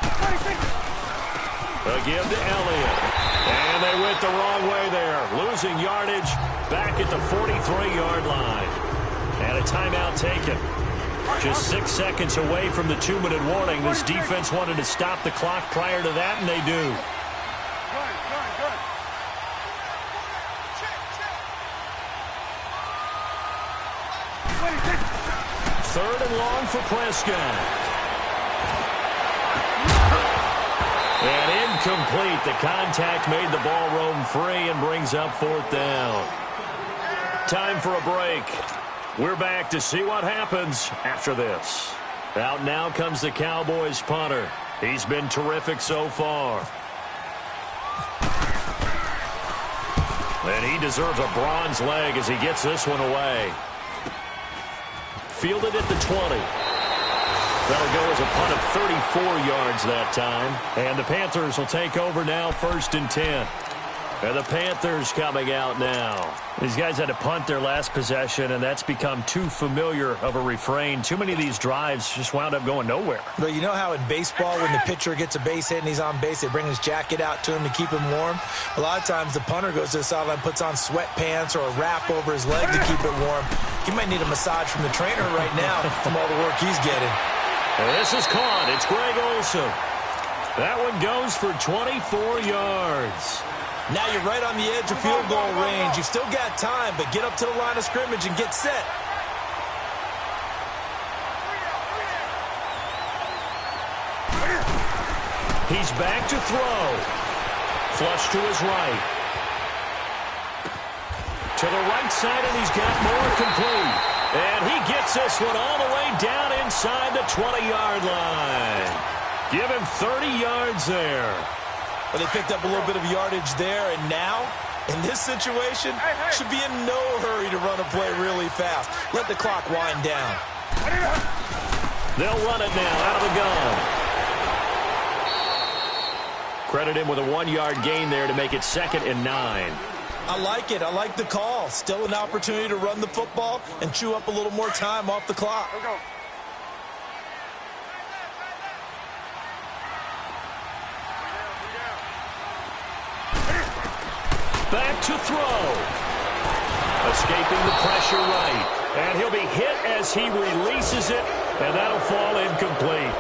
26. A give to Elliott. And they went the wrong way there. Losing yardage back at the 43-yard line. And a timeout taken. Just 6 seconds away from the 2-minute warning. This defense wanted to stop the clock prior to that, and they do. Good. 3rd and long for Prescott. And incomplete. The contact made the ball roam free and brings up 4th down. Time for a break. We're back to see what happens after this. Out now comes the Cowboys punter. He's been terrific so far. And he deserves a bronze leg as he gets this one away. Fielded at the 20. That'll go as a punt of 34 yards that time. And the Panthers will take over now 1st and 10. And the Panthers coming out now. These guys had to punt their last possession, and that's become too familiar of a refrain. Too many of these drives just wound up going nowhere. But you know how in baseball, when the pitcher gets a base hit and he's on base, they bring his jacket out to him to keep him warm? A lot of times the punter goes to the sideline, puts on sweatpants or a wrap over his leg to keep it warm. He might need a massage from the trainer right now from all the work he's getting. This is caught. It's Greg Olsen. That one goes for 24 yards. Now you're right on the edge of field goal range. You've still got time, but get up to the line of scrimmage and get set. He's back to throw. Flush to his right. To the right side, and he's got more complete. And he gets this one all the way down inside the 20-yard line. Give him 30 yards there. Well, they picked up a little bit of yardage there, and now, in this situation, should be in no hurry to run a play really fast. Let the clock wind down. They'll run it now out of the gun. Credit him with a 1-yard gain there to make it 2nd and 9. I like it. I like the call. Still an opportunity to run the football and chew up a little more time off the clock. Let's go. Back to throw. Escaping the pressure right. And he'll be hit as he releases it, and that'll fall incomplete.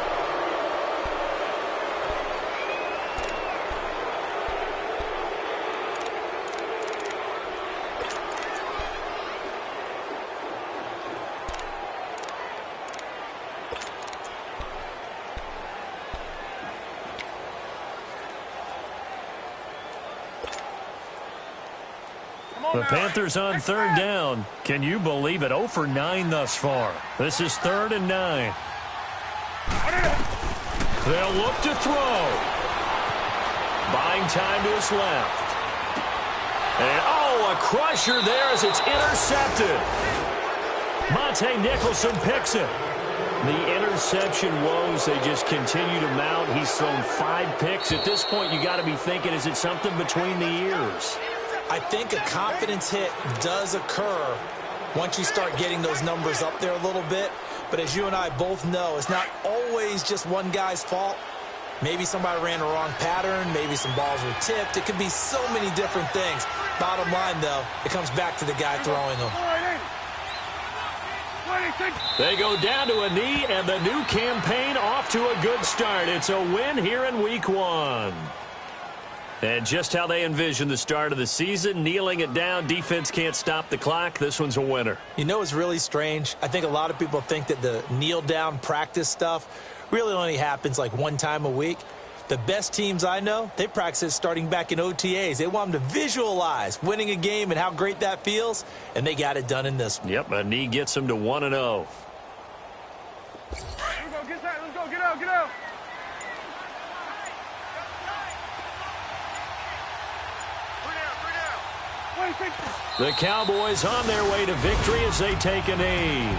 The Panthers on 3rd down. Can you believe it? 0 for 9 thus far. This is 3rd and 9. They'll look to throw. Buying time to his left. And, oh, a crusher there as it's intercepted. Monte Nicholson picks it. The interception woes, they just continue to mount. He's thrown 5 picks. At this point, you got to be thinking, is it something between the ears? I think a confidence hit does occur once you start getting those numbers up there a little bit. But as you and I both know, it's not always just one guy's fault. Maybe somebody ran a wrong pattern. Maybe some balls were tipped. It could be so many different things. Bottom line, though, it comes back to the guy throwing them. They go down to a knee, and the new campaign off to a good start. It's a win here in Week 1. And just how they envision the start of the season, kneeling it down, defense can't stop the clock. This one's a winner. You know what's really strange? I think a lot of people think that the kneel-down practice stuff really only happens like one time a week. The best teams I know, they practice it starting back in OTAs. They want them to visualize winning a game and how great that feels, and they got it done in this one. Yep, a knee gets them to 1-0. Let's go, get that. Let's go, get out, get out. The Cowboys on their way to victory as they take a knee.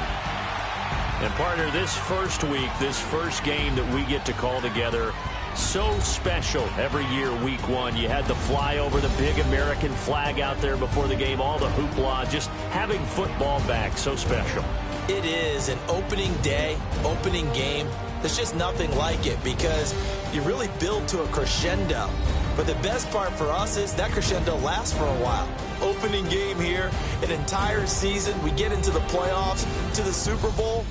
And, partner, this first week, this first game that we get to call together, so special every year, Week 1. You had the flyover, the big American flag out there before the game, all the hoopla, just having football back, so special. It is an opening day, opening game. There's just nothing like it because you really build to a crescendo. But the best part for us is that crescendo lasts for a while. Opening game here, an entire season. We get into the playoffs, to the Super Bowl.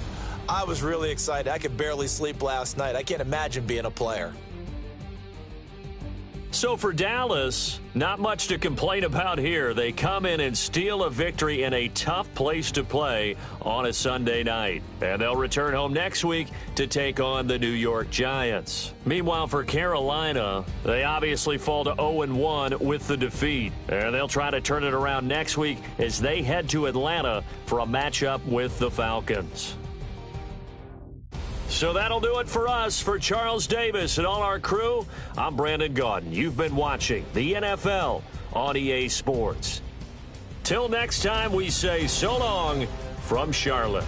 I was really excited. I could barely sleep last night. I can't imagine being a player. So for Dallas, not much to complain about here. They come in and steal a victory in a tough place to play on a Sunday night. And they'll return home next week to take on the New York Giants. Meanwhile, for Carolina, they obviously fall to 0-1 with the defeat. And they'll try to turn it around next week as they head to Atlanta for a matchup with the Falcons. So that'll do it for us. For Charles Davis and all our crew, I'm Brandon Gaudin. You've been watching the NFL on EA Sports. Till next time, we say so long from Charlotte.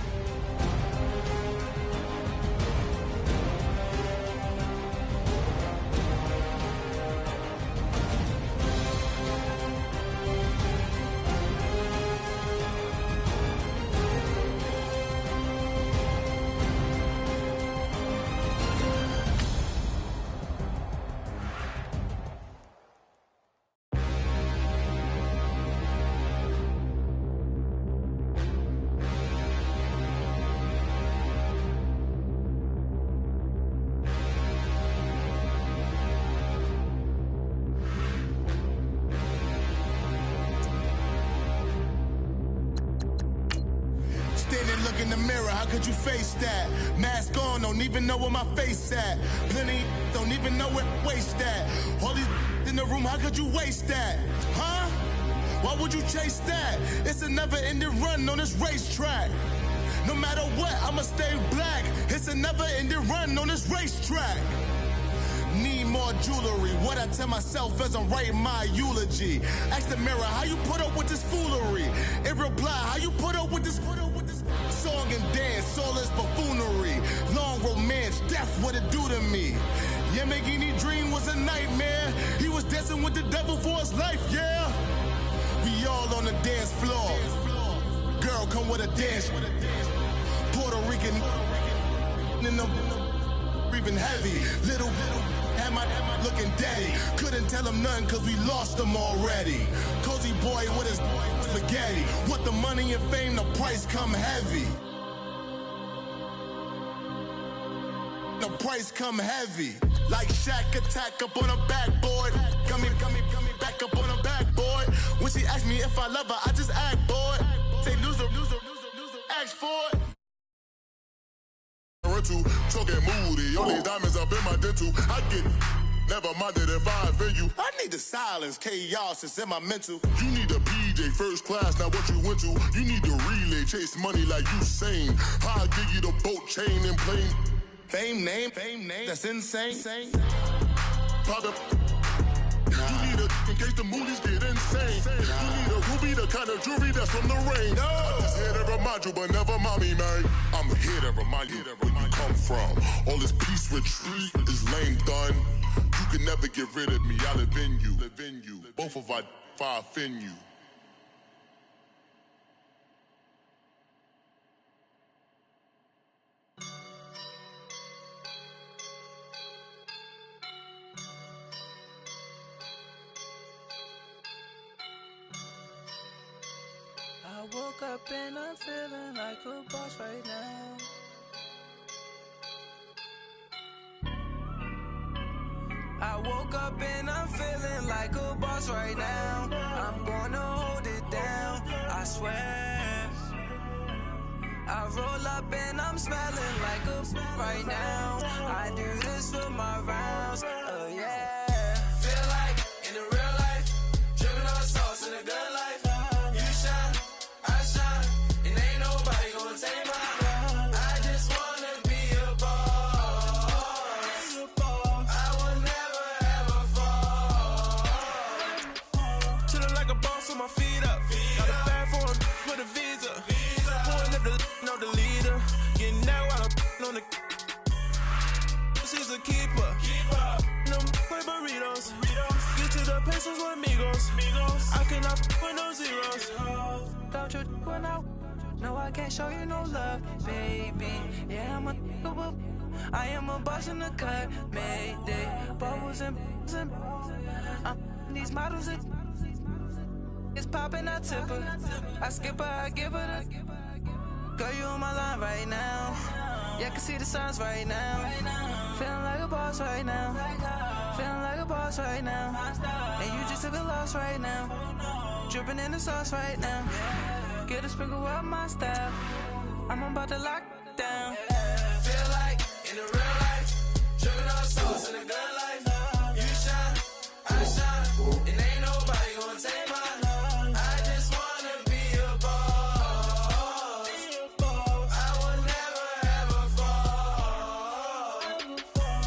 in the mirror, how could you face that? Mask on, don't even know where my face at. Plenty don't even know where waist at. All these in the room, how could you waste that? Huh? Why would you chase that? It's a never-ending run on this racetrack. No matter what, I'ma stay black. It's a never-ending run on this racetrack. Need more jewelry. What I tell myself as I'm writing my eulogy. Ask the mirror, how you put up with this foolery? It reply, how you put up with this song and dance, all this buffoonery. Long romance, death, what it do to me? Yamagini dream was a nightmare. He was dancing with the devil for his life, yeah. We all on the dance floor. Girl, come with a dance. Puerto Rican in the breathing heavy. Little am I looking daddy. Couldn't tell him nothing cause we lost him already. Cozy boy with his spaghetti. Want the money and fame, the price come heavy. The price come heavy. Like Shaq attack up on a backboard. Coming back up on a backboard. When she asked me if I love her, I just act bored. Say loser, ask for it. Talking moody, all these diamonds up in my dental. I get never minded if I offend you. I need the silence, chaos is in my mental. You need a PJ first class, not what you went to. You need the relay, chase money like you sane. I'll give you the boat chain and plane. Fame name, that's insane. Private. You need a in case the movies get insane. You need a ruby, the kind of jewelry that's from the rain. No. I'm just here to remind you, but never mommy, man. I'm here to remind you where you come from. All this peace retreat is lame done. You can never get rid of me. I live in you. Both of our fire offend you. I woke up and I'm feeling like a boss right now. I woke up and I'm feeling like a boss right now. I'm gonna hold it down, I swear. I roll up and I'm smelling like a right now. I do this for my rounds, oh yeah. Feel like in the real life, dripping on sauce in a good life. You shine, I shine, and ain't nobody gonna take my life. I just wanna be a boss. I will never ever fall. Chillin' like a boss with my feet up. Got a bag for him with a visa. Pulling up the know the leader. Getting out while I'm on the. She's a keeper. No play burritos. Get to the pesos with amigos. I cannot with no zeros. Don't you when no, I can't show you no love, baby. Yeah, I am a boss in the cut, Mayday. Bubbles and these models it's popping, I tip her. I skip her, I give her the. Girl, you on my line right now. Yeah, I can see the signs right now. Feeling like a boss right now. Feeling like a boss right now. And you just took a loss right now. Dripping in the sauce right now. Get a sprinkle up my style. I'm about to lock down. Feel like in the real life, dripping on sauce in a good life. You shine, I shine, and ain't nobody gonna take my life. I just wanna be a boss. I will never ever fall.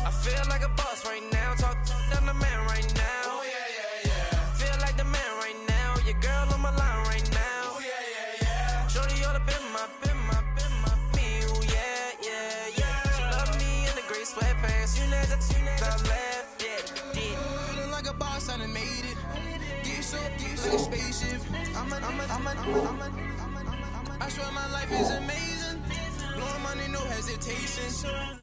I feel like a boss right now. Talk to the man right now. Oh yeah. Feel like the man right now. Your girl on my line right now. Oh yeah. Shorty all up in my me. Oh yeah. She love me in the gray sweatpants. You know that left, yeah. Feeling like a boss, I done made it. Get so spaceship. I swear my life is amazing. Blowing money, no hesitation.